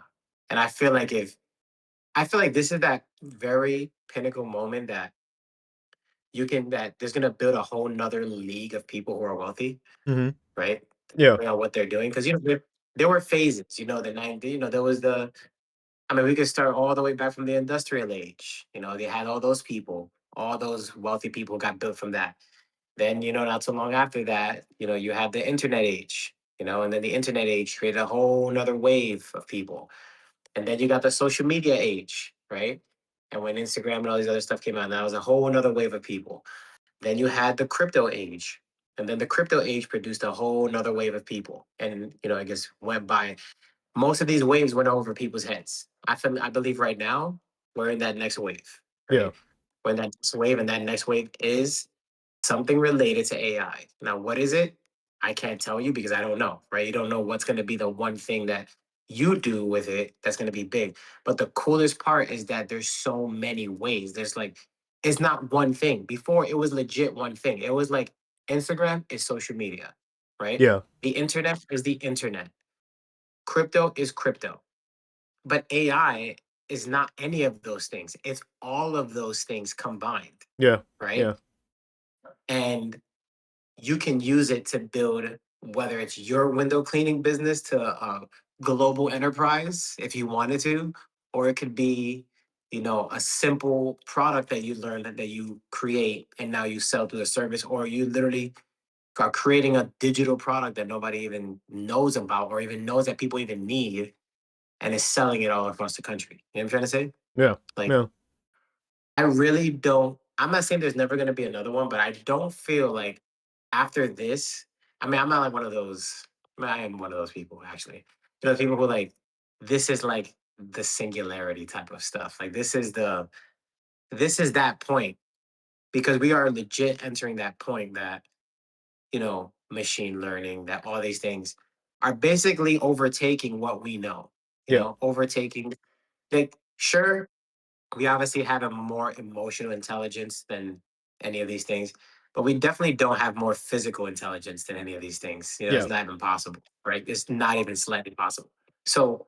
Speaker 1: and I feel like this is that very pinnacle moment that that there's gonna build a whole nother league of people who are wealthy,
Speaker 2: Hmm.
Speaker 1: right?
Speaker 2: Yeah.
Speaker 1: Depending on what they're doing, because there were phases. The 90s. There was the I mean, we could start all the way back from the industrial age. They had all those people, all those wealthy people got built from that. Then, not so long after that, you had the internet age, and then the internet age created a whole nother wave of people. And then you got the social media age, right? And when Instagram and all these other stuff came out, that was a whole nother wave of people. Then you had the crypto age. And then the crypto age produced a whole nother wave of people. And, I guess went by most of these waves went over people's heads. I believe right now we're in that next wave,
Speaker 2: Yeah.
Speaker 1: right? We're in that next wave, and that next wave is something related to AI. Now, what is it? I can't tell you because I don't know, right? You don't know what's going to be the one thing that you do with it that's going to be big. But the coolest part is that there's so many ways. It's not one thing. Before it was legit one thing. It was like Instagram is social media, right?
Speaker 2: Yeah.
Speaker 1: The internet is the internet. Crypto is crypto. But AI is not any of those things. It's all of those things combined,
Speaker 2: Yeah.
Speaker 1: right?
Speaker 2: Yeah.
Speaker 1: And you can use it to build whether it's your window cleaning business to a global enterprise if you wanted to, or it could be, a simple product that you learn that you create and now you sell through the service, or you literally are creating a digital product that nobody even knows about or even knows that people even need and is selling it all across the country. You know what I'm trying to say?
Speaker 2: Yeah.
Speaker 1: Like,
Speaker 2: Yeah.
Speaker 1: I really don't. I'm not saying there's never going to be another one, but I don't feel like after this. I mean, I'm not like one of those. I mean, I am one of those people actually. People who like this is like the singularity type of stuff. Like this is that point because we are legit entering that point that machine learning, that all these things are basically overtaking what we know.
Speaker 2: Yeah.
Speaker 1: Overtaking. Like, sure, we obviously have a more emotional intelligence than any of these things, but we definitely don't have more physical intelligence than any of these things. It's
Speaker 2: Yeah.
Speaker 1: not even possible, right? It's not even slightly possible. So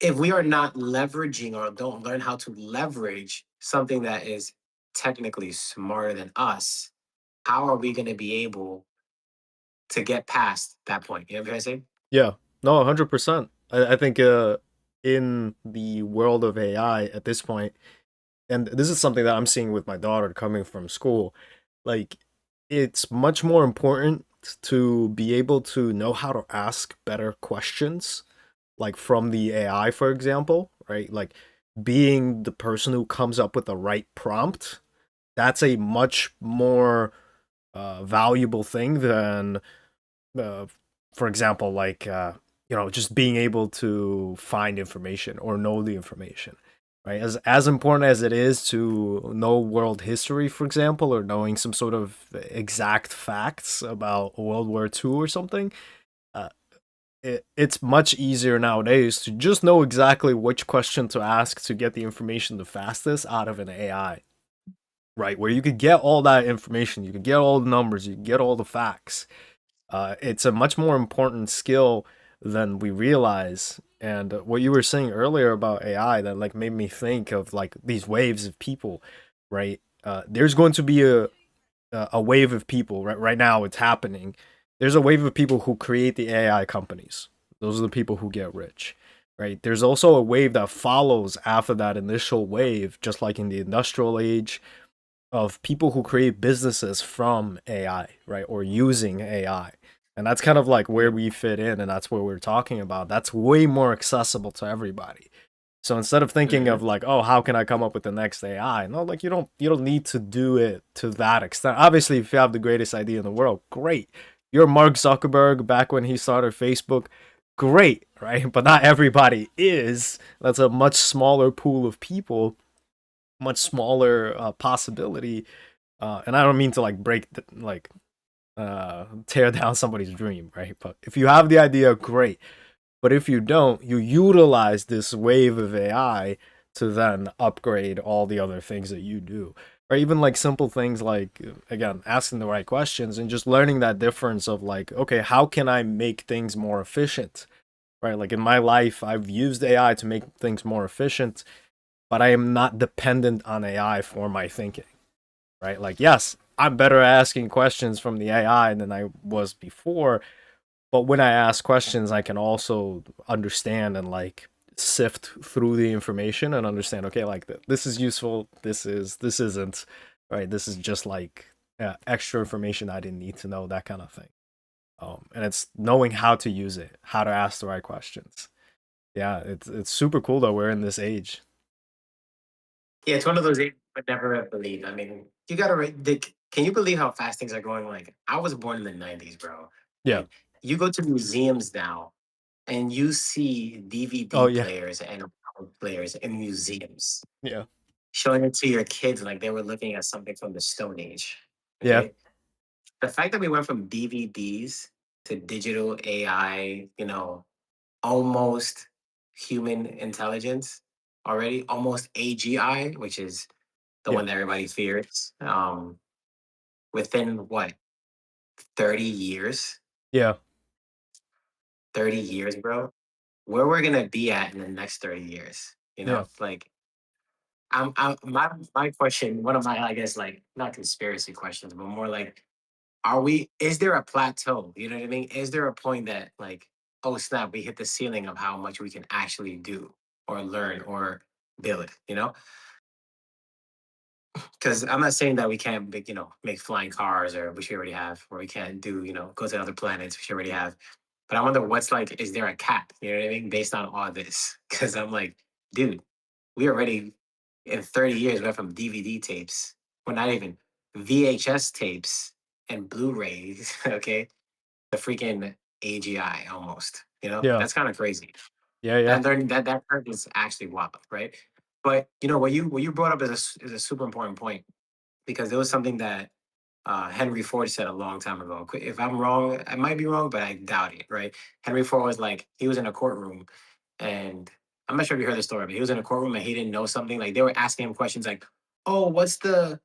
Speaker 1: if we are not leveraging or don't learn how to leverage something that is technically smarter than us, how are we going to be able to get past that point? You know what I'm saying?
Speaker 2: Yeah. No, 100%. I think in the world of AI at this point, and this is something that I'm seeing with my daughter coming from school, like it's much more important to be able to know how to ask better questions, like from the AI, for example, right? Like being the person who comes up with the right prompt, that's a much more valuable thing than uh, for example, like just being able to find information or know the information, right? As important as it is to know world history, for example, or knowing some sort of exact facts about World War II or something, uh, it's much easier nowadays to just know exactly which question to ask to get the information the fastest out of an AI, right? Where you could get all that information, you could get all the numbers, you could get all the facts. It's a much more important skill than we realize. And what you were saying earlier about AI that like made me think of like these waves of people, right? There's going to be a wave of people right now. It's happening. There's a wave of people who create the AI companies. Those are the people who get rich, right? There's also a wave that follows after that initial wave, just like in the industrial age, of people who create businesses from AI, right? Or using AI. And that's kind of like where
Speaker 1: Mm.
Speaker 2: we fit in, and that's what we're talking about. That's way more accessible to everybody. So instead of thinking of
Speaker 1: Mhm.
Speaker 2: like, oh, how can I come up with the next AI? No, like you don't need to do it to that extent. Obviously, if you have the greatest idea in the world, great. You're Mark Zuckerberg back when he started Facebook, great, right? But not everybody is. That's a much smaller pool of people, much smaller possibility. And I don't mean to like tear down somebody's dream, right? But if you have the idea, great. But if you don't, you utilize this wave of AI to then upgrade all the other things that you do. Or even like simple things like, again, asking the right questions and just learning that difference of like, okay, how can I make things more efficient? Right? Like in my life, I've used AI to make things more efficient, but I am not dependent on AI for my thinking. Right? Like, yes, I'm better at asking questions from the AI than I was before, but when I ask questions, I can also understand and like sift through the information and understand, okay, like this is useful, this isn't, right? This is just like extra information I didn't need to know, that kind of thing. And it's knowing how to use it, how to ask the right questions. Yeah, it's super cool that we're in this age.
Speaker 1: Yeah, it's one of those things I would never have believed. I mean, you gotta can you believe how fast things are going? Like, I was born in the 90s, bro.
Speaker 2: Yeah.
Speaker 1: Right? You go to museums now and you see
Speaker 2: Oh
Speaker 1: DVD
Speaker 2: yeah.
Speaker 1: players and players in museums
Speaker 2: Yeah.
Speaker 1: showing it to your kids like they were looking at something from the Stone Age.
Speaker 2: Yeah.
Speaker 1: Okay. The fact that we went from DVDs to digital AI, almost human intelligence already, almost AGI, which is the
Speaker 2: Yeah.
Speaker 1: one that everybody fears. Within what, 30 years?
Speaker 2: Yeah.
Speaker 1: 30 years, bro. Where we're gonna be at in the next 30 years,
Speaker 2: Yeah.
Speaker 1: Like my question, one of my, I guess, like, not conspiracy questions, but more like, is there a plateau? You know what I mean? Is there a point that, like, oh snap, we hit the ceiling of how much we can actually do or learn or build, Because I'm not saying that we can't make flying cars, or which we already have, or we can't do, go to other planets, which we already have. But I wonder what's like, is there a cap? You know what I mean? Based on all this. Because I'm like, dude, we already in 30 years went from DVD tapes, well, not even VHS tapes and Blu-rays, okay, to freaking AGI almost.
Speaker 2: Yeah.
Speaker 1: That's kind of crazy.
Speaker 2: Yeah. Yeah.
Speaker 1: And then that curve is actually wild, right? But what you brought up is a super important point, because there was something that Henry Ford said a long time ago. If I'm wrong, I might be wrong, but I doubt it. Right? Henry Ford was like, he was in a courtroom, and I'm not sure if you heard the story, but he was in a courtroom and he didn't know something. Like, they were asking him questions like, "Oh, what's the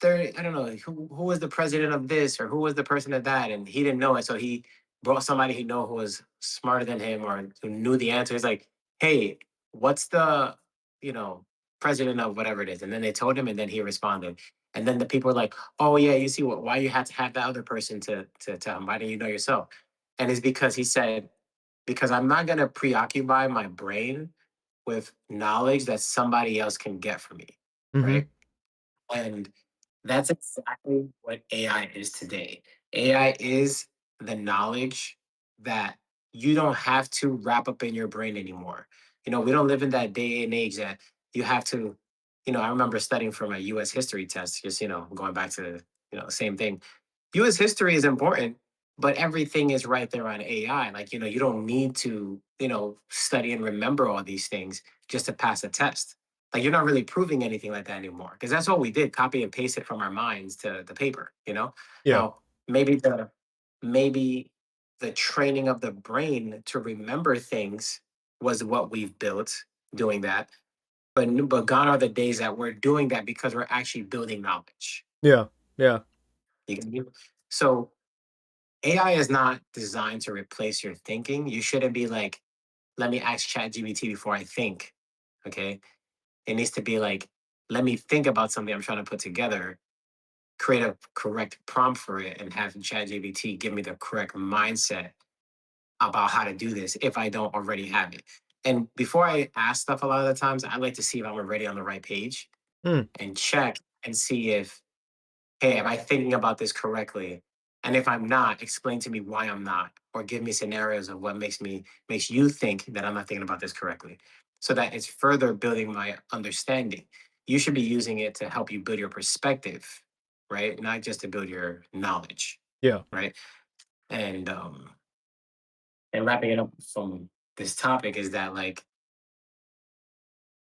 Speaker 1: third? I don't know, who was the president of this, or who was the person of that?" And he didn't know it, so he brought somebody he know who was smarter than him or who knew the answer. He's like, "Hey, what's the you know president of whatever it is?" And then they told him, and then he responded. And then the people were like, "Oh yeah, you see why you had to have that other person to tell him? Why didn't you know yourself?" And it's because he said, "Because I'm not gonna preoccupy my brain with knowledge that somebody else can get from me."
Speaker 2: Mm-hmm.
Speaker 1: Right? And that's exactly what AI is today. AI is the knowledge that you don't have to wrap up in your brain anymore. We don't live in that day and age that you have to, I remember studying for my US history test, just, going back to, same thing. US history is important, but everything is right there on AI. Like, you don't need to, study and remember all these things just to pass a test. Like, you're not really proving anything like that anymore, because that's all we did, copy and paste it from our minds to the paper.
Speaker 2: Yeah.
Speaker 1: Now, maybe the training of the brain to remember things was what we've built doing that. But gone are the days that we're doing that because we're actually building knowledge.
Speaker 2: Yeah. Yeah.
Speaker 1: You get me? So AI is not designed to replace your thinking. You shouldn't be like, let me ask ChatGPT before I think. Okay. It needs to be like, let me think about something I'm trying to put together, create a correct prompt for it, and have ChatGPT give me the correct mindset about how to do this if I don't already have it. And before I ask stuff, a lot of the times, I like to see if I'm already on the right page
Speaker 2: Mm,
Speaker 1: and check and see if, hey, am I thinking about this correctly? And if I'm not, explain to me why I'm not, or give me scenarios of what makes you think that I'm not thinking about this correctly, so that it's further building my understanding. You should be using it to help you build your perspective, right? Not just to build your knowledge,
Speaker 2: yeah,
Speaker 1: right? And wrapping it up from this topic is that, like,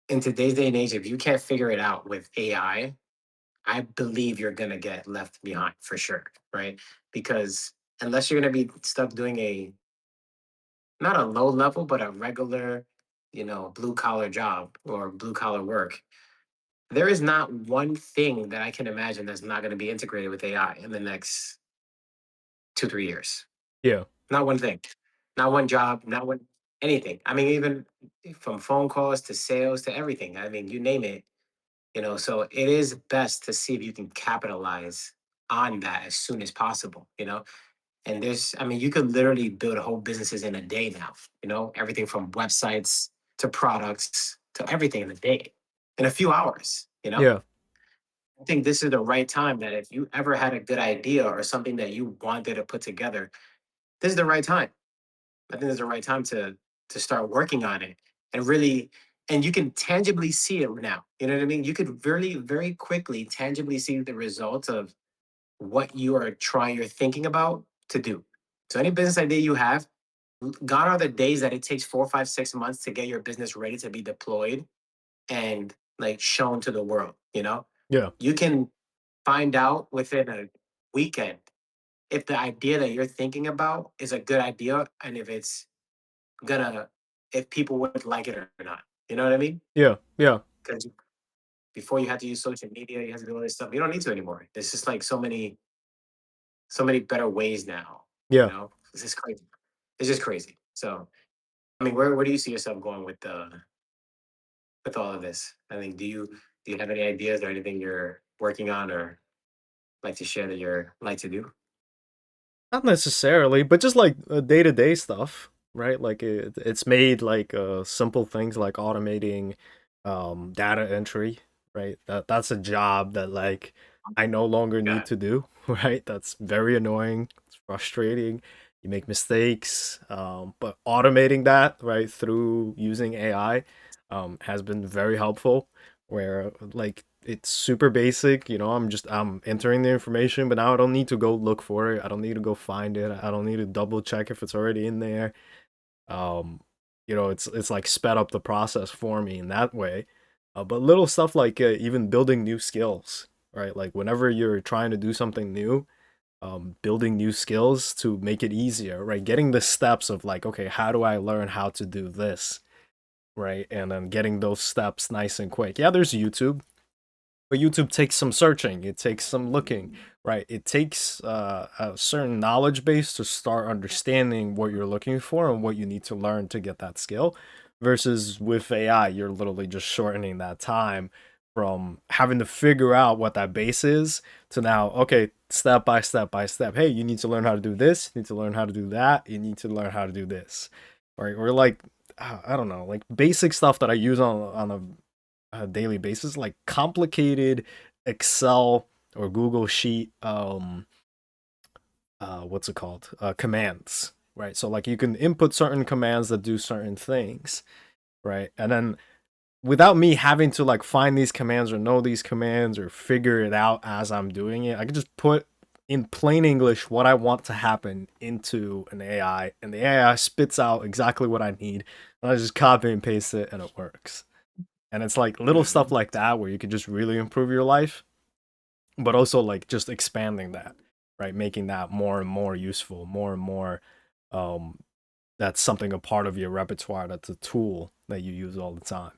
Speaker 1: in today's day and age, if you can't figure it out with I believe you're gonna get left behind for sure, right? Because unless you're gonna be stuck doing a, not a low level, but a regular, blue collar job or blue collar work, there is not one thing that I can imagine that's not gonna be integrated with AI in the next 2, 3 years.
Speaker 2: yeah,
Speaker 1: Not one thing, not one job, not one anything. I mean, even from phone calls to sales to everything. I mean, you name it. So it is best to see if you can capitalize on that as soon as possible. And I mean, you could literally build whole businesses in a day now. Everything from websites to products to everything in a day, in a few hours.
Speaker 2: yeah,
Speaker 1: I think this is the right time, that if you ever had a good idea or something that you wanted to put together, this is the right time. I think this is the right time to start working on it, and really, and you can tangibly see it now. You know what I mean? You could very, very quickly tangibly see the results of what you're thinking about to do. So any business idea you have, gone are the days that it takes 4, 5, 6 months to get your business ready to be deployed and like shown to the world.
Speaker 2: yeah,
Speaker 1: You can find out within a weekend if the idea that you're thinking about is a good idea, and gonna if people would like it or not. You know what I mean?
Speaker 2: yeah, yeah,
Speaker 1: Because before, you had to use social media, you had to do all this stuff. You don't need to anymore. There's just like so many better ways now. You
Speaker 2: yeah.
Speaker 1: know, it's just crazy. It's just crazy. So, I mean, where do you see yourself going with all of this? I mean, do you have any ideas or anything you're working on or like to share that you're like to do?
Speaker 2: Not necessarily, but just like day to day stuff, right? Like it's made like simple things like automating data entry, right? That's a job that like I no longer need
Speaker 1: Yeah.
Speaker 2: to do, right? That's very annoying. It's frustrating. You make mistakes, but automating that right through using AI has been very helpful. Where like it's super basic, I'm entering the information, but now I don't need to go look for it. I don't need to go find it. I don't need to double check if it's already in there. Um, it's like sped up the process for me in that way. But little stuff like even building new skills, right? Like whenever you're trying to do something new, building new skills to make it easier, right? Getting the steps of like, okay, how do I learn how to do this, right? And then getting those steps nice and quick. Yeah, there's YouTube, but YouTube takes some searching, it takes some looking, right? It takes a certain knowledge base to start understanding what you're looking for and what you need to learn to get that skill. Versus with AI, you're literally just shortening that time from having to figure out what that base is to now, okay, step by step by step. Hey, you need to learn how to do this, you need to learn how to do that, you need to learn how to do this. Right? Or like I don't know, like basic stuff that I use on a daily basis, like complicated Excel or Google Sheet, what's it called? Commands, right? So like you can input certain commands that do certain things, right? And then without me having to like find these commands or know these commands or figure it out as I'm doing it, I can just put in plain English what I want to happen into an AI, and the AI spits out exactly what I need. And I just copy and paste it, and it works. And it's like little stuff
Speaker 1: Mhm.
Speaker 2: like that where you could just really improve your life, but also like just expanding that, right? Making that more and more useful, more and more um that's something a part of your repertoire, that's a tool that you use all the time.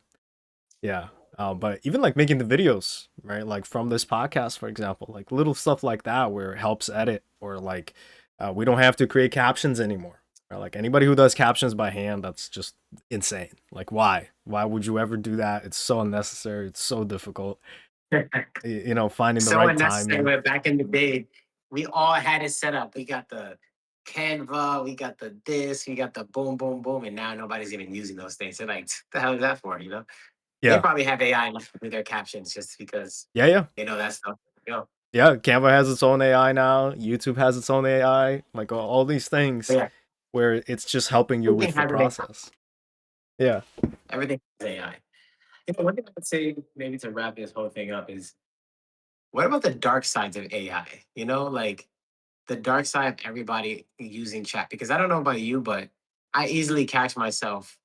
Speaker 2: Yeah. But even like making the videos, right? Like from this podcast, for example, like little stuff like that where it helps edit, or like we don't have to create captions anymore. Right? Like anybody who does captions by hand, that's just insane. Like why? Why would you ever do that? It's so unnecessary. It's so difficult. Finding the
Speaker 1: So
Speaker 2: right
Speaker 1: unnecessary.
Speaker 2: timing.
Speaker 1: Where back in the day, we all had it set up. We got the Canva, we got the this, we got the boom, boom, boom, and now nobody's even using those things. They're like, the hell is that for? You know, they
Speaker 2: Yeah.
Speaker 1: probably have AI in do their captions just because
Speaker 2: Yeah, yeah.
Speaker 1: they know that stuff. You know,
Speaker 2: Yeah, Canva has its own AI now. YouTube has its own AI. Like all these
Speaker 1: but
Speaker 2: things
Speaker 1: yeah,
Speaker 2: where it's just helping you
Speaker 1: everything
Speaker 2: with the
Speaker 1: has an AI.
Speaker 2: process. Yeah.
Speaker 1: Everything has AI. You know, one thing I would say maybe to wrap this whole thing up is what about the dark sides of AI? You know, like the dark side of everybody using chat. Because I don't know about you, but I easily catch myself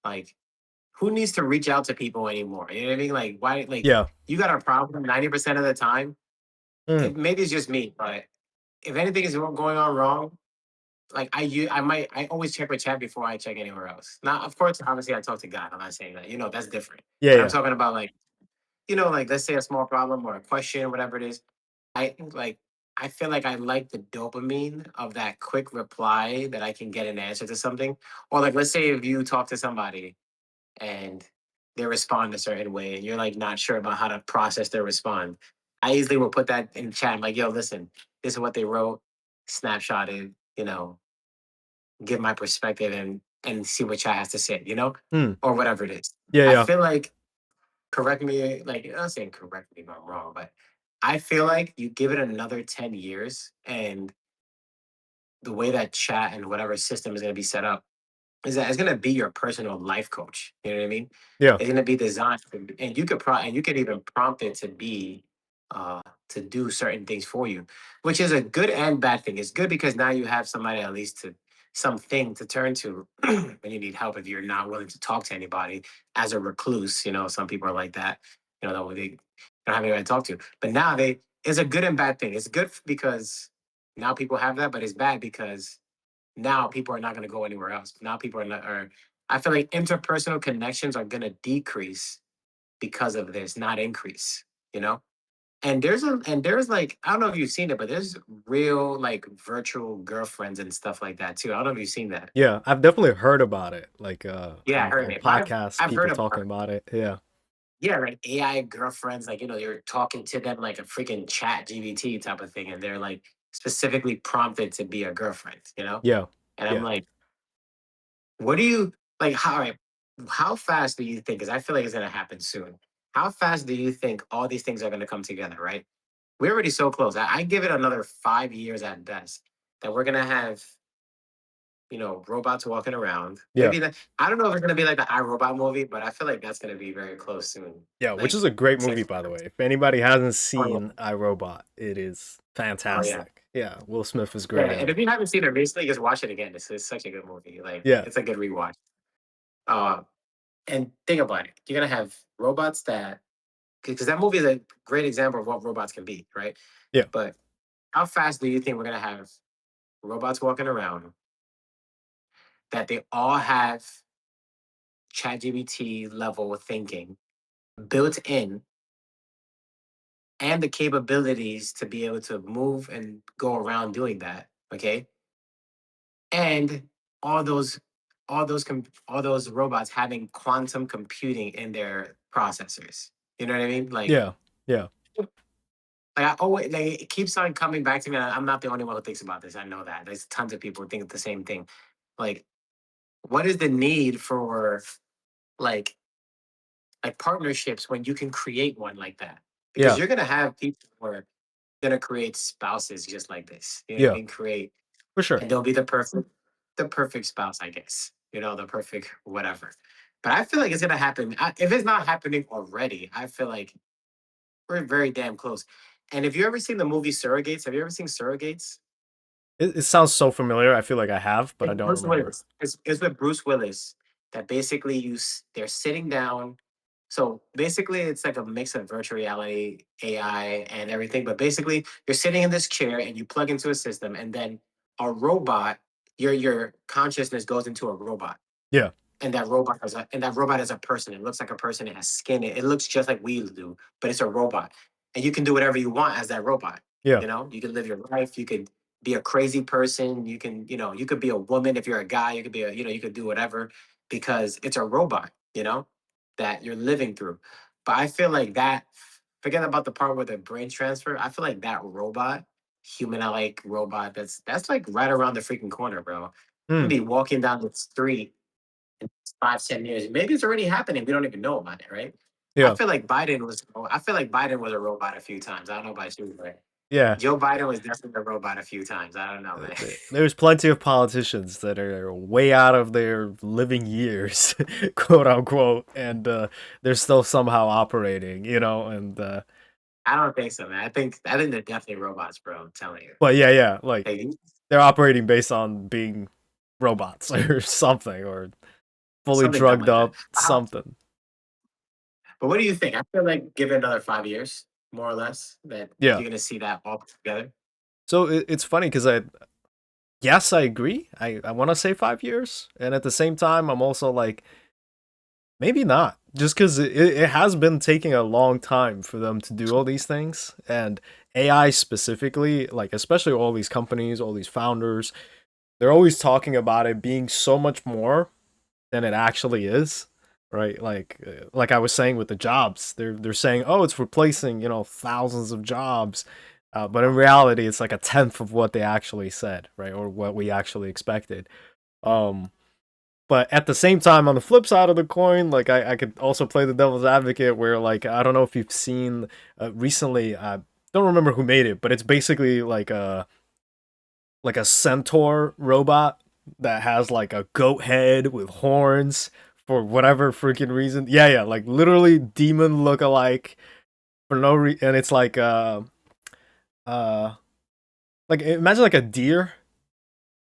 Speaker 1: like, who needs to reach out to people anymore? You know what I mean? Like, why? Like,
Speaker 2: Yeah.
Speaker 1: you got a problem 90% of the time.
Speaker 2: Mm.
Speaker 1: It, maybe it's just me, but if anything is going on wrong, like I always check with chat before I check anywhere else. Now, of course, obviously, I talk to God. I'm not saying that. You know, that's different.
Speaker 2: Yeah,
Speaker 1: But I'm
Speaker 2: yeah.
Speaker 1: talking about like, you know, like let's say a small problem or a question, whatever it is. I like. I feel like I like the dopamine of that quick reply that I can get an answer to something. Or like, let's say if you talk to somebody and they respond a certain way and you're like not sure about how to process their respond. I easily will put that in chat. I'm like, yo, listen, this is what they wrote, snapshotted, you know, give my perspective and see what chat has to say, you know,
Speaker 2: Mm.
Speaker 1: or whatever it is.
Speaker 2: Yeah,
Speaker 1: I
Speaker 2: yeah.
Speaker 1: feel like correct me, like I'm not saying correct me if I'm wrong, but I feel like you give it another 10 years and the way that chat and whatever system is going to be set up is that it's gonna be your personal life coach. You know what I mean?
Speaker 2: Yeah.
Speaker 1: It's gonna be designed, and you could even prompt it to be to do certain things for you, which is a good and bad thing. It's good because now you have somebody at least to something to turn to when you need help if you're not willing to talk to anybody as a recluse. You know, some people are like that. You know, they don't have anybody to talk to. But now they it's a good and bad thing. It's good because now people have that, but it's bad because now people are not going to go anywhere else. Now people are not. Are I feel like interpersonal connections are going to decrease because of this, not increase. You know, and there's like I don't know if you've seen it, but there's real like virtual girlfriends and stuff like that too. I don't know if you've seen that.
Speaker 2: Yeah. I've definitely heard about it. Like
Speaker 1: Yeah, I heard
Speaker 2: on
Speaker 1: it.
Speaker 2: podcasts,
Speaker 1: I've heard
Speaker 2: people
Speaker 1: about
Speaker 2: talking
Speaker 1: it.
Speaker 2: about it. Yeah.
Speaker 1: Yeah, like AI girlfriends, like you know, you're talking to them like a freaking chat GBT type of thing, and they're like specifically prompted to be a girlfriend. You know,
Speaker 2: Yeah.
Speaker 1: and I'm
Speaker 2: Yeah.
Speaker 1: like, what do you like? How right, how fast do you think? Because I feel like it's gonna happen soon. How fast do you think all these things are gonna come together? Right, we're already so close. I give it another 5 years at best that we're gonna have robots walking around.
Speaker 2: Yeah.
Speaker 1: I don't know if it's gonna be like the iRobot movie, but I feel like that's gonna be very close soon.
Speaker 2: Yeah, which is
Speaker 1: Like,
Speaker 2: a great
Speaker 1: say,
Speaker 2: movie by the way. If anybody hasn't
Speaker 1: oh
Speaker 2: seen iRobot, it is
Speaker 1: yeah,
Speaker 2: fantastic. Yeah, Will Smith is
Speaker 1: yeah.
Speaker 2: great in
Speaker 1: And
Speaker 2: it.
Speaker 1: if you haven't seen it recently, just watch it again. It's such a good movie. Like,
Speaker 2: Yeah.
Speaker 1: it's a good rewatch. Uh, and think about it. You're gonna have robots that because that movie is a great example of what robots can be, right?
Speaker 2: Yeah.
Speaker 1: But how fast do you think we're gonna have robots walking around that they all have ChatGPT level of thinking built in and the capabilities to be able to move and go around doing that, okay? And all those all those robots having quantum computing in their processors. You know what I mean?
Speaker 2: Yeah. Yeah.
Speaker 1: Like I always like it keeps on coming back to me. I'm not the only one who thinks about this. I know that. There's tons of people who think the same thing. Like, what is the need for like partnerships when you can create one like that? Because
Speaker 2: Yeah.
Speaker 1: you're gonna have people who are gonna create spouses just like this. You know what I
Speaker 2: Yeah.
Speaker 1: mean? Create
Speaker 2: For sure.
Speaker 1: and they'll be the perfect spouse, I guess. You know, the perfect whatever. But I feel like it's gonna happen. If it's not happening already, I feel like we're very damn close. And if you ever seen the movie Surrogates, have you ever seen Surrogates?
Speaker 2: It sounds so familiar. I feel like I have, but I
Speaker 1: It's
Speaker 2: don't
Speaker 1: Bruce
Speaker 2: remember.
Speaker 1: Willis. It's with Bruce Willis that basically they're sitting down. So basically, it's like a mix of virtual reality, AI, and everything. But basically, you're sitting in this chair and you plug into a system, and then a robot, your consciousness goes into a robot,
Speaker 2: Yeah.
Speaker 1: and that robot is a person. It looks like a person. It has skin. It looks just like we do, but it's a robot, and you can do whatever you want as that robot.
Speaker 2: Yeah.
Speaker 1: You know, you can live your life. You could be a crazy person. You can, you could be a woman if you're a guy. You could be you could do whatever because it's a robot. You know, that you're living through. But I feel like that. Forget about the part where the brain transfer. I feel like that robot humanoid robot that's like right around the freaking corner, bro. Gonna
Speaker 2: Hmm.
Speaker 1: be walking down the street in 5, 10 years. Maybe it's already happening. We don't even know about it, right?
Speaker 2: Yeah.
Speaker 1: I feel like Biden was a robot a few times. I don't know about you, but
Speaker 2: Yeah.
Speaker 1: Joe Biden was definitely a robot a few times. I don't know, man.
Speaker 2: There's plenty of politicians that are way out of their living years, quote unquote, and they're still somehow operating, and
Speaker 1: I don't think so, man. I think they're definitely robots, bro. I'm telling you.
Speaker 2: but yeah, yeah, like
Speaker 1: Hey,
Speaker 2: they're operating based on being robots or something, or fully
Speaker 1: something dumb
Speaker 2: drugged
Speaker 1: like that.
Speaker 2: up, something.
Speaker 1: But what do you think? I feel like give it another 5 years, more or less, that
Speaker 2: Yeah.
Speaker 1: you're gonna see that all together.
Speaker 2: So it's funny because yes, I agree. I want to say 5 years, and at the same time, I'm also like, maybe not. Just because it has been taking a long time for them to do all these things. And AI specifically, like, especially all these companies, all these founders, they're always talking about it being so much more than it actually is. Right, like I was saying with the jobs, they're saying, oh, it's replacing thousands of jobs, but in reality, it's like a tenth of what they actually said, right, or what we actually expected. Um, but at the same time, on the flip side of the coin, like I could also play the devil's advocate where like I don't know if you've seen recently, I don't remember who made it, but it's basically like a centaur robot that has like a goat head with horns for whatever freaking reason. Yeah, yeah, like literally demon look-alike for no reason, and it's uh like imagine like a deer,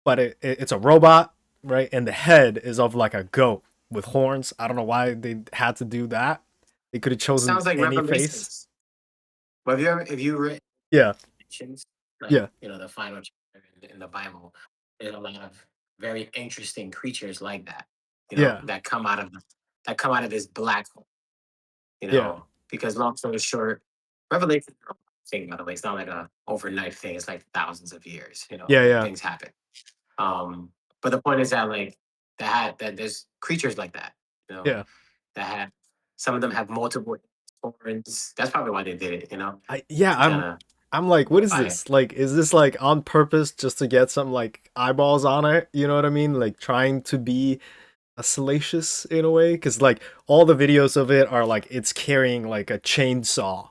Speaker 2: but it's a robot, right? And the head is of like a goat with horns. I don't know why they had to do that. They could have chosen
Speaker 1: Sounds like
Speaker 2: any face.
Speaker 1: Revelations. But have you read
Speaker 2: Yeah,
Speaker 1: Revelations? Like,
Speaker 2: yeah,
Speaker 1: the final chapter in the Bible, there's a lot of very interesting creatures like that,
Speaker 2: yeah,
Speaker 1: that come out of this black hole,
Speaker 2: yeah,
Speaker 1: because long story short, Revelation thing, by the way, it's not like a overnight thing. It's like thousands of years,
Speaker 2: yeah,
Speaker 1: that
Speaker 2: yeah,
Speaker 1: things happen. Um, but the point is that like that there's creatures like that, you know,
Speaker 2: yeah.
Speaker 1: that have some of them have multiple horns. That's probably why they did it,
Speaker 2: Yeah,
Speaker 1: to kind of
Speaker 2: I'm like, what is
Speaker 1: unify it.
Speaker 2: this? Like, is this like on purpose just to get some like eyeballs on it? You know what I mean? Like trying to be a salacious in a way, because like all the videos of it are like it's carrying like a chainsaw,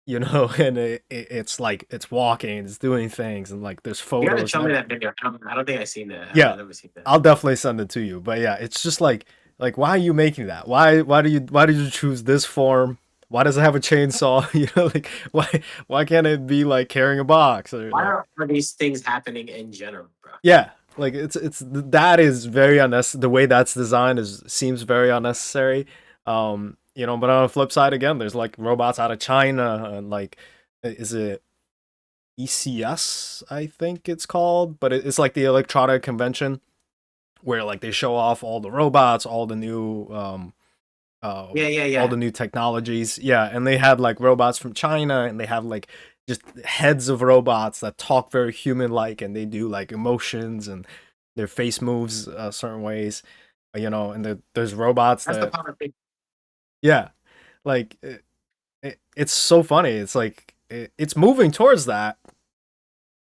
Speaker 2: and it's like it's walking, it's doing things, and like there's
Speaker 1: You gotta
Speaker 2: photos
Speaker 1: show
Speaker 2: and
Speaker 1: me
Speaker 2: everything.
Speaker 1: that video. I don't think I've seen that.
Speaker 2: Yeah,
Speaker 1: I've never seen that.
Speaker 2: I'll definitely send it to you. But yeah, it's just like why are you making that? Why did you choose this form? Why does it have a chainsaw? Like why can't it be like carrying a box or
Speaker 1: Why
Speaker 2: like
Speaker 1: are these things happening in general, bro?
Speaker 2: yeah, like it's that is very unnecessary. The way that's designed is seems very unnecessary. But on the flip side again, there's like robots out of China and like is it ECS, I think it's called, but it's like the electronic convention where like they show off all the robots,
Speaker 1: Yeah, yeah,
Speaker 2: all the
Speaker 1: yeah.
Speaker 2: new technologies. Yeah, and they had like robots from China, and they have like just heads of robots that talk very human like, and they do like emotions and their face moves certain ways. And there's robots
Speaker 1: That's the
Speaker 2: that
Speaker 1: power thing.
Speaker 2: yeah, like it's so funny. It's like it's moving towards that,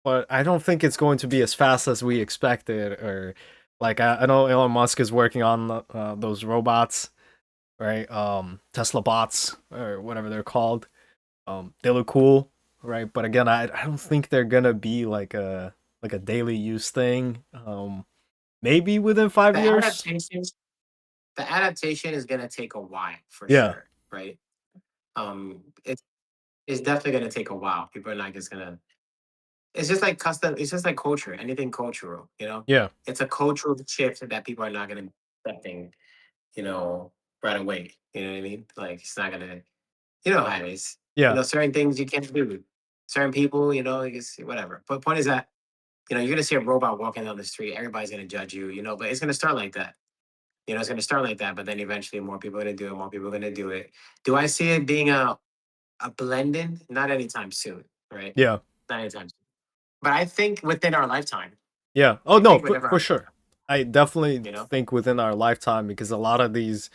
Speaker 2: but I don't think it's going to be as fast as we expected. Or like I know Elon Musk is working on those robots, right? Tesla bots or whatever they're called. They look cool, right? But again, I don't think they're gonna be like a daily use thing. Maybe within five
Speaker 1: The
Speaker 2: years.
Speaker 1: adaptation, the adaptation is gonna take a while for
Speaker 2: Yeah,
Speaker 1: sure, right? It's definitely gonna take a while. People are not just gonna. It's just like custom. It's just like culture. Anything cultural,
Speaker 2: yeah,
Speaker 1: It's a cultural shift that people are not gonna be accepting, you know, right away. You know what I mean? Like it's not gonna. You know how it is.
Speaker 2: yeah,
Speaker 1: Certain things you can't do. Certain people, it's whatever. But point is that you're gonna see a robot walking down the street. Everybody's gonna judge you, But it's gonna start like that. It's gonna start like that. But then eventually, more people are gonna do it. More people are gonna do it. Do I see it being a blending? Not anytime soon, right?
Speaker 2: yeah,
Speaker 1: Not anytime soon. But I think within our lifetime.
Speaker 2: yeah. Oh
Speaker 1: I
Speaker 2: no,
Speaker 1: think
Speaker 2: for
Speaker 1: whenever
Speaker 2: for
Speaker 1: our
Speaker 2: sure. I definitely
Speaker 1: you know.
Speaker 2: think within our lifetime because a lot of these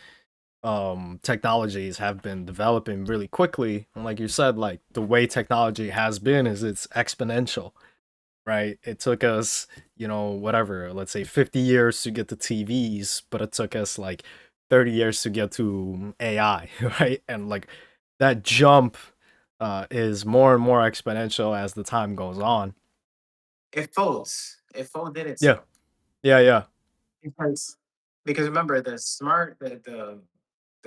Speaker 2: technologies have been developing really quickly. And like you said, like the way technology has been is it's exponential, right? It took us, whatever, let's say 50 years to get to TVs, but it took us like 30 years to get to AI, right? And like that jump is more and more exponential as the time goes on.
Speaker 1: It folds. It folded
Speaker 2: Yeah,
Speaker 1: itself
Speaker 2: yeah, yeah,
Speaker 1: because remember the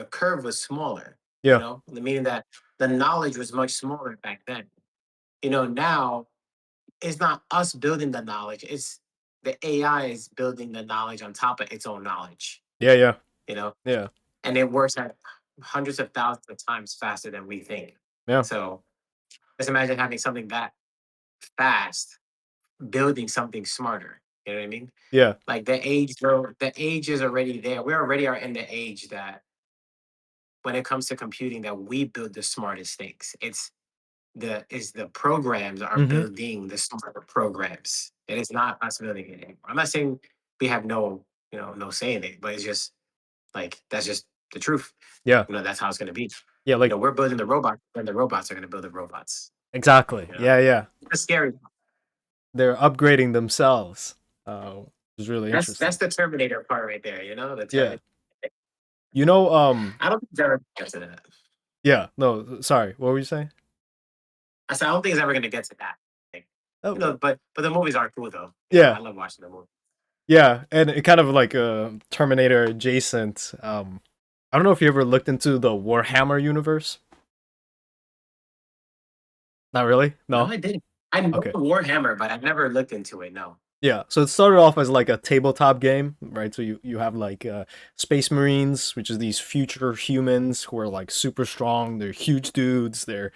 Speaker 1: curve was smaller.
Speaker 2: yeah,
Speaker 1: Meaning that the knowledge was much smaller back then. Now it's not us building the knowledge; it's the AI is building the knowledge on top of its own knowledge.
Speaker 2: yeah, yeah,
Speaker 1: You know,
Speaker 2: yeah,
Speaker 1: and it works at hundreds of thousands of times faster than we think.
Speaker 2: yeah,
Speaker 1: So just imagine having something that fast building something smarter. You know what I mean?
Speaker 2: yeah.
Speaker 1: Like the age is already there. We already are in the age that when it comes to computing that we build the smartest things. The programs are
Speaker 2: Mm-hmm.
Speaker 1: building the smarter programs. It is not us building it anymore. I'm not saying we have no say in it, but it's just like that's just the truth.
Speaker 2: Yeah,
Speaker 1: That's how it's gonna be.
Speaker 2: yeah, like
Speaker 1: We're building the robots, and the robots are gonna build the robots.
Speaker 2: exactly.
Speaker 1: You know,
Speaker 2: Yeah, yeah.
Speaker 1: that's scary.
Speaker 2: They're upgrading themselves. Which is really
Speaker 1: That's
Speaker 2: interesting.
Speaker 1: the Terminator part right there. The
Speaker 2: Yeah.
Speaker 1: Terminator.
Speaker 2: You know,
Speaker 1: I don't think it's ever gonna get to that.
Speaker 2: yeah, no, sorry, what were you saying?
Speaker 1: I said I don't think it's ever gonna get to that. Like,
Speaker 2: Oh,
Speaker 1: but the movies are cool though.
Speaker 2: yeah,
Speaker 1: I love watching the movie.
Speaker 2: yeah, and it kind of like Terminator adjacent. I don't know if you ever looked into the Warhammer universe. Not really?
Speaker 1: No,
Speaker 2: No?
Speaker 1: I didn't. I know
Speaker 2: Okay.
Speaker 1: Warhammer, but I've never looked into it. No.
Speaker 2: Yeah, so it started off as like a tabletop game, right? So you have like Space Marines, which is these future humans who are like super strong. They're huge dudes. They're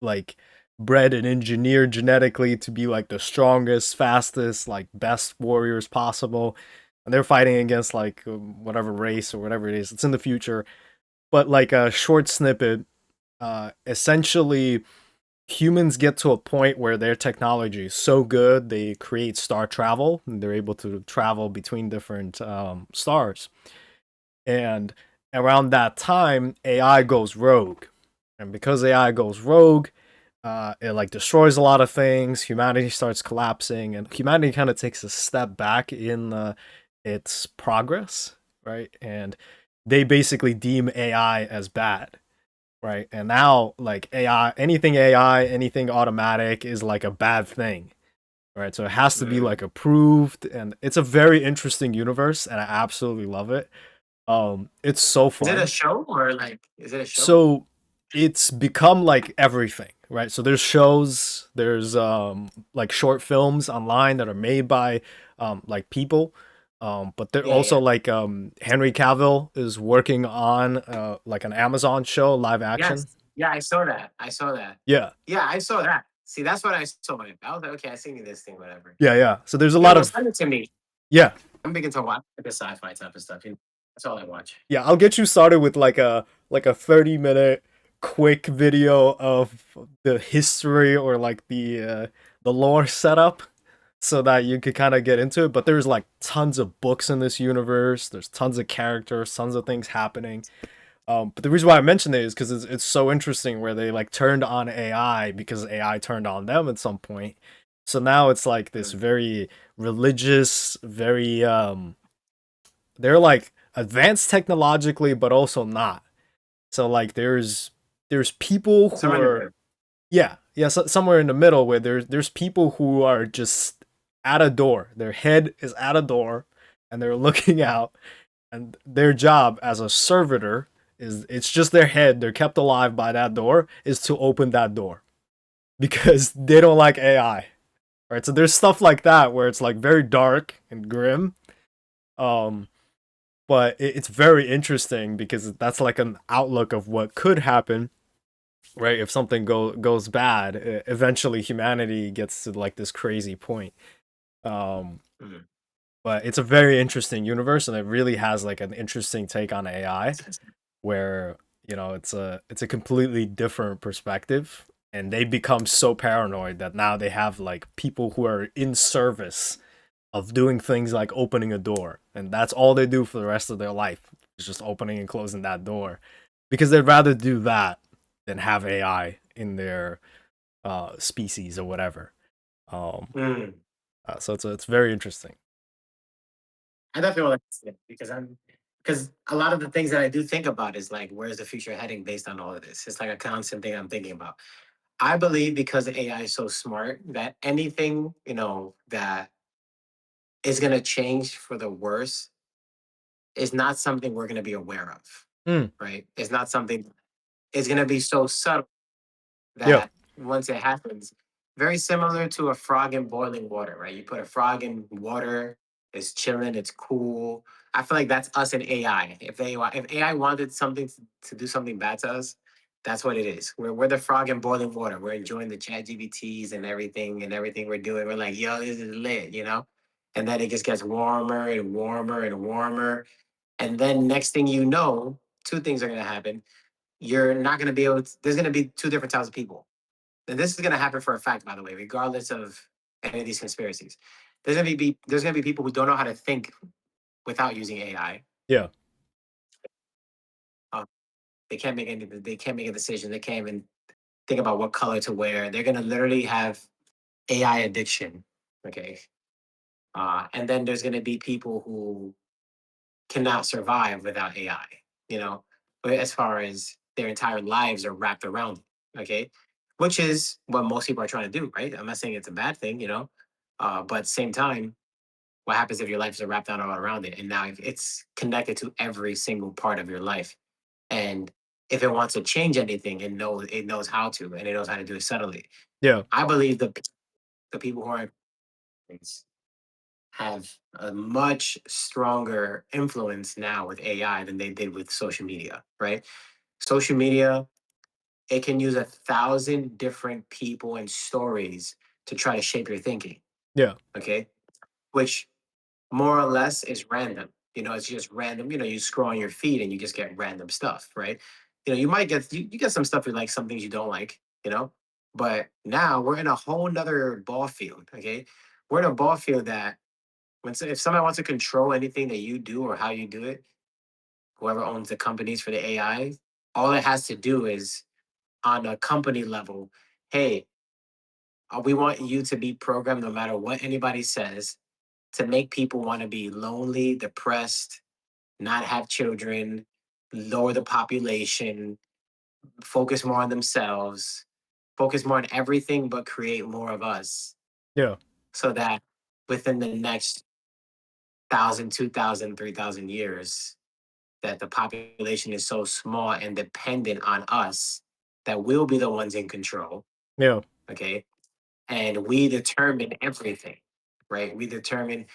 Speaker 2: like bred and engineered genetically to be like the strongest, fastest, like best warriors possible. And they're fighting against like whatever race or whatever it is. It's in the future. But like a short snippet, essentially humans get to a point where their technology is so good they create star travel and they're able to travel between different stars. And around that time, AI goes rogue. And because AI goes rogue, it like destroys a lot of things. Humanity starts collapsing, and humanity kind of takes a step back in its progress, right? And they basically deem AI as bad, right? And now, like AI, anything automatic is like a bad thing, right? So it has to be
Speaker 1: Mm.
Speaker 2: like approved, and it's a very interesting universe, and I absolutely love it. It's so
Speaker 1: Is it a
Speaker 2: fun.
Speaker 1: show or like is it a show?
Speaker 2: So it's become like everything, right? So there's shows, there's like short films online that are made by like people. But they're
Speaker 1: Yeah,
Speaker 2: also
Speaker 1: yeah.
Speaker 2: like Henry Cavill is working on like an Amazon show, live
Speaker 1: Yes.
Speaker 2: action.
Speaker 1: Yeah, I saw that. I saw that.
Speaker 2: Yeah.
Speaker 1: Yeah, I saw that. See, that's what I saw. I was like, okay, I seen this thing, whatever.
Speaker 2: Yeah, yeah. So there's a lot of
Speaker 1: Send it to me.
Speaker 2: yeah.
Speaker 1: I'm big into watch like the sci-fi type of stuff. That's all I watch.
Speaker 2: Yeah, I'll get you started with like a 30-minute quick video of the history or like the lore setup so that you could kind of get into it. But there's like tons of books in this universe. There's tons of characters, tons of things happening. But the reason why I mentioned it is because it's so interesting where they like turned on AI because AI turned on them at some point. So now it's like this
Speaker 1: Mm.
Speaker 2: very religious, very they're like advanced technologically, but also not. So like there's people
Speaker 1: So
Speaker 2: who
Speaker 1: in the
Speaker 2: are
Speaker 1: middle.
Speaker 2: yeah, yeah, so, somewhere in the middle where there's people who are just at a door. Their head is at a door, and they're looking out. And their job as a servitor is it's just their head. They're kept alive by that door is to open that door because they don't like AI. Right, so there's stuff like that where it's like very dark and grim. Um, but it's very interesting because that's like an outlook of what could happen, right? If something goes bad, eventually humanity gets to like this crazy point. Um,
Speaker 1: Mm.
Speaker 2: but it's a very interesting universe, and it really has like an interesting take on AI, where it's a completely different perspective, and they become so paranoid that now they have like people who are in service of doing things like opening a door, and that's all they do for the rest of their life. It's just opening and closing that door because they'd rather do that than have AI in their species or whatever. Um,
Speaker 1: Mm.
Speaker 2: so it's very interesting.
Speaker 1: I definitely like to see it because a lot of the things that I do think about is like where's the future heading based on all of this. It's like a constant thing I'm thinking about. I believe because AI is so smart that anything, that is gonna change for the worse is not something we're gonna be aware of,
Speaker 2: Mm,
Speaker 1: right? It's not something it's gonna be so subtle
Speaker 2: yeah,
Speaker 1: that once it happens, very similar to a frog in boiling water, right? You put a frog in water, it's chilling, it's cool. I feel like that's us in AI. If AI wanted something to do something bad to us, that's what it is. We're the frog in boiling water. We're enjoying the chat GBTs and everything we're doing. We're like, yo, this is lit. And then it just gets warmer and warmer and warmer. And then next thing you know, two things are gonna happen. You're not gonna be able to, there's gonna be two different types of people, and this is going to happen for a fact, by the way, regardless of any of these conspiracies. There's going to be people who don't know how to think without using AI.
Speaker 2: yeah,
Speaker 1: Uh, they can't make a decision. They can't even think about what color to wear. They're going to literally have AI addiction. Okay, and then there's going to be people who cannot survive without AI. You know, but as far as their entire lives are wrapped around it. Okay, which is what most people are trying to do, right? I'm not saying it's a bad thing, but at the same time, what happens if your life is wrapped out all around it and now it's connected to every single part of your life, and if it wants to change anything, it knows how to, and it knows how to do it subtly.
Speaker 2: yeah,
Speaker 1: I believe the people who are have a much stronger influence now with AI than they did with social media, right? Social media, it can use 1,000 different people and stories to try to shape your thinking.
Speaker 2: yeah,
Speaker 1: Okay, which more or less is random. It's just random. You scroll on your feed and you just get random stuff, right? You might you get some stuff you like, some things you don't like, but now we're in a whole nother ball field. Okay, we're in a ball field that if somebody wants to control anything that you do or how you do it, whoever owns the companies for the AI, all it has to do is on a company level, hey, we want you to be programmed no matter what anybody says to make people want to be lonely, depressed, not have children, lower the population, focus more on themselves, focus more on everything but create more of us,
Speaker 2: yeah,
Speaker 1: so that within the next 1,000, 2,000, 3,000 years, that the population is so small and dependent on us that we'll be the ones in control.
Speaker 2: yeah,
Speaker 1: Okay. And we determine everything, right? We determine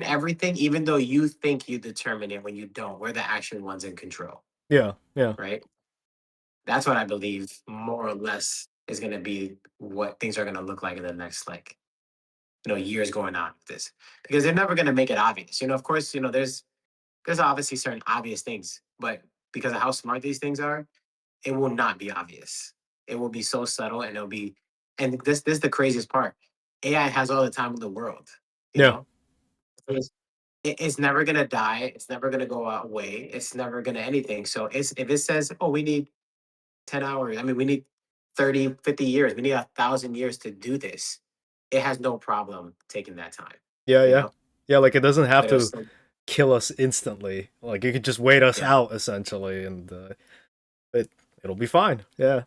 Speaker 1: everything, even though you think you determine it when you don't. We're the actual ones in control,
Speaker 2: yeah, yeah,
Speaker 1: right? That's what I believe more or less is going to be what things are going to look like in the next, like, years going on with this, because they're never going to make it obvious. Of course, there's obviously certain obvious things, but because of how smart these things are, it will not be obvious. It will be so subtle, and this is the craziest part. AI has all the time in the world, you
Speaker 2: yeah,
Speaker 1: know? It's, it's never gonna die. It's never gonna go away. It's never gonna anything. So if it says, oh, we need 10 hours, I mean, we need 30, 50 years, we need 1,000 years to do this. It has no problem taking that time,
Speaker 2: yeah,
Speaker 1: you
Speaker 2: yeah,
Speaker 1: know?
Speaker 2: yeah. Like it doesn't have
Speaker 1: But it'll
Speaker 2: to
Speaker 1: still,
Speaker 2: kill us instantly. Like you could just wait us
Speaker 1: yeah.
Speaker 2: out essentially, and it'll be fine. Yeah,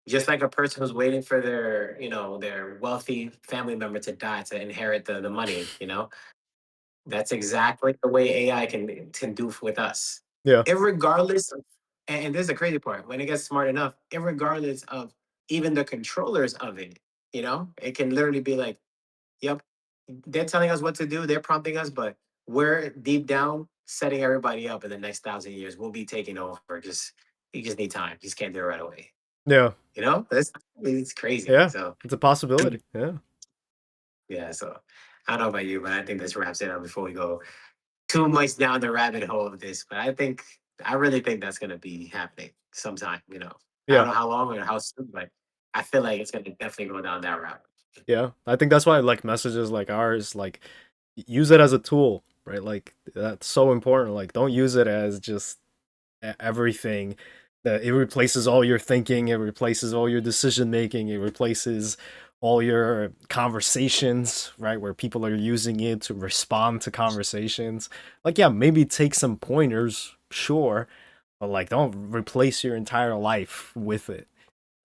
Speaker 1: Just like a person who's waiting for their wealthy family member to die to inherit the money. That's exactly the way AI can do with us.
Speaker 2: yeah,
Speaker 1: Irregardless of, and this is the crazy part, when it gets smart enough, irregardless of even the controllers of it, it can literally be like, yep, they're telling us what to do, they're prompting us, but we're deep down setting everybody up in the next 1,000 years. We'll be taking over. You just need time. You just can't do it right away.
Speaker 2: yeah,
Speaker 1: It's crazy.
Speaker 2: yeah.
Speaker 1: So
Speaker 2: It's a possibility. Yeah,
Speaker 1: yeah, so I don't know about you, but I think this wraps it up before we go too much down the rabbit hole of this. But I really think that's gonna be happening sometime. I don't
Speaker 2: yeah,
Speaker 1: know how long or how soon, but I feel like it's gonna definitely go down that route.
Speaker 2: yeah. I think that's why like messages like ours, like use it as a tool, right? Like that's so important. Like don't use it as just everything. That it replaces all your thinking, it replaces all your decision making, it replaces all your conversations, right? Where people are using it to respond to conversations. Like, yeah, maybe take some pointers, sure, but like don't replace your entire life with it,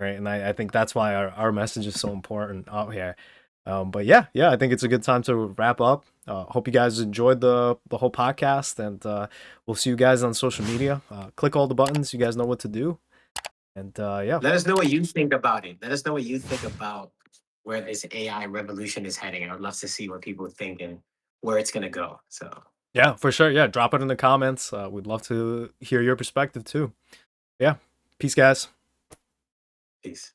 Speaker 2: right? And I think that's why our message is so important out here. But yeah, yeah, I think it's a good time to wrap up. Hope you guys enjoyed the whole podcast, and we'll see you guys on social media. Click all the buttons. You guys know what to do, and yeah,
Speaker 1: Let us know what you think about it. Let us know what you think about where this AI revolution is heading. I would love to see what people think and where it's gonna go. So
Speaker 2: yeah, for sure. Yeah, drop it in the comments. We'd love to hear your perspective too. Yeah, peace, guys.
Speaker 1: peace.